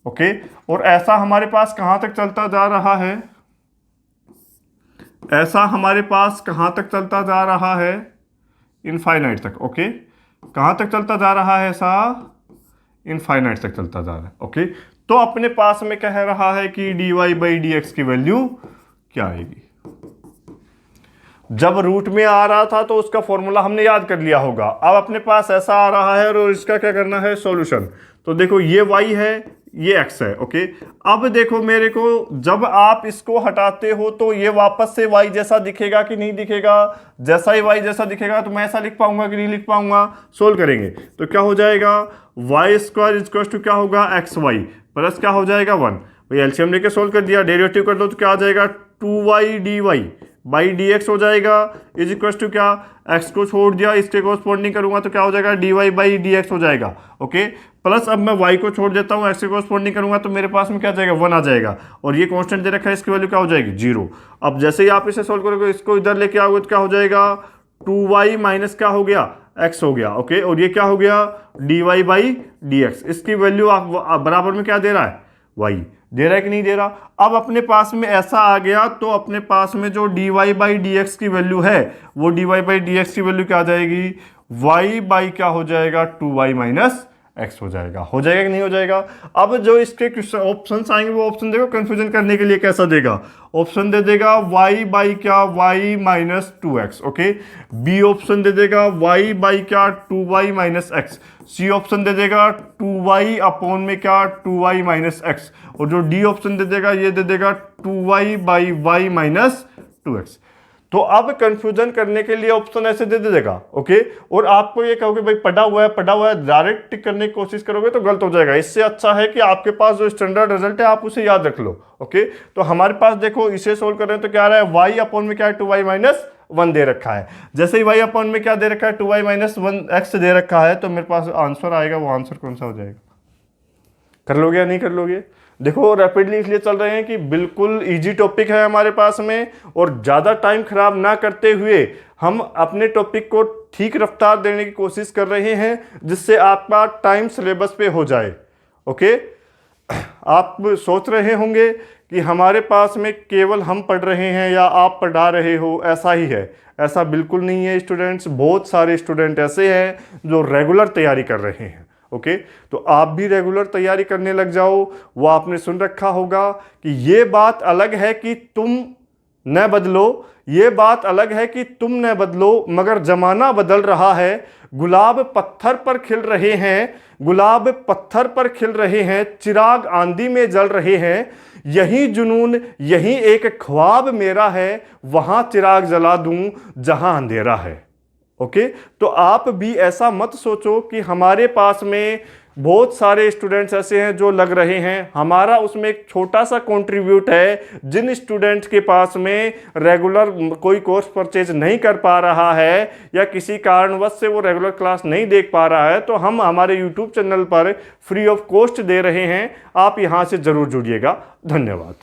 ओके, और ऐसा हमारे पास कहां तक चलता जा रहा है, ऐसा हमारे पास कहां तक चलता जा रहा है, इनफाइनाइट तक, ओके, कहां तक चलता जा रहा है, ऐसा इनफाइनाइट तक चलता जा रहा है, ओके। तो अपने पास में कह रहा है कि dy बाई डी एक्स की वैल्यू क्या आएगी। जब रूट में आ रहा था तो उसका फॉर्मूला हमने याद कर लिया होगा। अब अपने पास ऐसा आ रहा है और इसका क्या करना है, सॉल्यूशन। तो देखो ये y है, ये x है, ओके। अब देखो मेरे को, जब आप इसको हटाते हो तो ये वापस से y जैसा दिखेगा कि नहीं दिखेगा? जैसा ही y जैसा दिखेगा तो मैं ऐसा लिख पाऊंगा कि नहीं लिख पाऊंगा? सोल्व करेंगे तो क्या हो जाएगा, वाई स्क्वायर इक्वल टू क्या होगा, एक्स वाई प्लस क्या हो जाएगा 1। भाई एलसीएम लेके सोल्व कर दिया, डेरिवेटिव कर दो तो क्या आ जाएगा, 2y dy by D X हो जाएगा, इज इक्वल टू क्या, x को छोड़ दिया, इसके कोरस्पॉन्डिंग करूंगा तो क्या हो जाएगा, dy बाई डी एक्स हो जाएगा, ओके। प्लस अब मैं y को छोड़ देता हूँ, x के कोरस्पॉन्डिंग करूंगा तो मेरे पास में क्या आ जाएगा, 1 आ जाएगा, और ये कांस्टेंट दे रखा है, इसकी वैल्यू क्या हो जाएगी, 0। अब जैसे ही आप इसे सोल्व करोगे, इसको इधर लेके आओगे तो क्या हो जाएगा, 2y माइनस क्या हो गया, x हो गया, ओके। और ये क्या हो गया, dy बाई डी एक्स, इसकी वैल्यू आप बराबर में क्या दे रहा है, y दे रहा है कि नहीं दे रहा। अब अपने पास में ऐसा आ गया तो अपने पास में जो dy बाई डी एक्स की वैल्यू है, वो dy बाई डी एक्स की वैल्यू क्या आ जाएगी, y बाई क्या हो जाएगा, 2y माइनस x हो जाएगा कि नहीं हो जाएगा। अब जो इसके क्वेश्चन ऑप्शन आएंगे वो ऑप्शन देखो कंफ्यूजन करने के लिए कैसा देगा, ऑप्शन दे देगा y बाई क्या, y minus 2x, okay. B option दे देगा y बाई क्या, 2y minus x। C option दे देगा 2y अपॉन में क्या, 2y माइनस x। और जो डी ऑप्शन दे देगा, ये दे देगा 2y by y minus 2x। तो अब कंफ्यूजन करने के लिए ऑप्शन ऐसे दे देगा, ओके। और आपको ये कहोगे भाई पढ़ा हुआ है, डायरेक्ट टिक करने की कोशिश करोगे तो गलत हो जाएगा। इससे अच्छा है कि आपके पास जो स्टैंडर्ड रिजल्ट है आप उसे याद रख लो, ओके। तो हमारे पास देखो इसे सोल्व कर रहे हैं तो क्या आ रहा है, y अपॉन में क्या है, 2y माइनस 1 दे रखा है। जैसे ही y अपॉन में क्या दे रखा है, 2y माइनस 1x दे रखा है, तो मेरे पास आंसर आएगा, वो आंसर कौन सा हो जाएगा। कर लोगे या नहीं कर लोगे? देखो रैपिडली इसलिए चल रहे हैं कि बिल्कुल इजी टॉपिक है हमारे पास में, और ज़्यादा टाइम खराब ना करते हुए हम अपने टॉपिक को ठीक रफ्तार देने की कोशिश कर रहे हैं, जिससे आपका टाइम सिलेबस पे हो जाए, ओके। आप सोच रहे होंगे कि हमारे पास में केवल हम पढ़ रहे हैं या आप पढ़ा रहे हो, ऐसा ही है। ऐसा बिल्कुल नहीं है स्टूडेंट्स, बहुत सारे स्टूडेंट ऐसे हैं जो रेगुलर तैयारी कर रहे हैं, ओके। तो आप भी रेगुलर तैयारी करने लग जाओ। वो आपने सुन रखा होगा कि ये बात अलग है कि तुम न बदलो, ये बात अलग है कि तुम न बदलो, मगर जमाना बदल रहा है। गुलाब पत्थर पर खिल रहे हैं, गुलाब पत्थर पर खिल रहे हैं, चिराग आंधी में जल रहे हैं। यही जुनून, यही एक ख्वाब मेरा है, वहां चिराग जला दूं जहां अंधेरा है, ओके। तो आप भी ऐसा मत सोचो कि हमारे पास में बहुत सारे स्टूडेंट्स ऐसे हैं जो लग रहे हैं। हमारा उसमें एक छोटा सा कंट्रीब्यूट है। जिन स्टूडेंट्स के पास में रेगुलर कोई कोर्स परचेज नहीं कर पा रहा है या किसी कारणवश से वो रेगुलर क्लास नहीं देख पा रहा है, तो हम हमारे यूट्यूब चैनल पर फ्री ऑफ कॉस्ट दे रहे हैं। आप यहाँ से ज़रूर जुड़िएगा। धन्यवाद।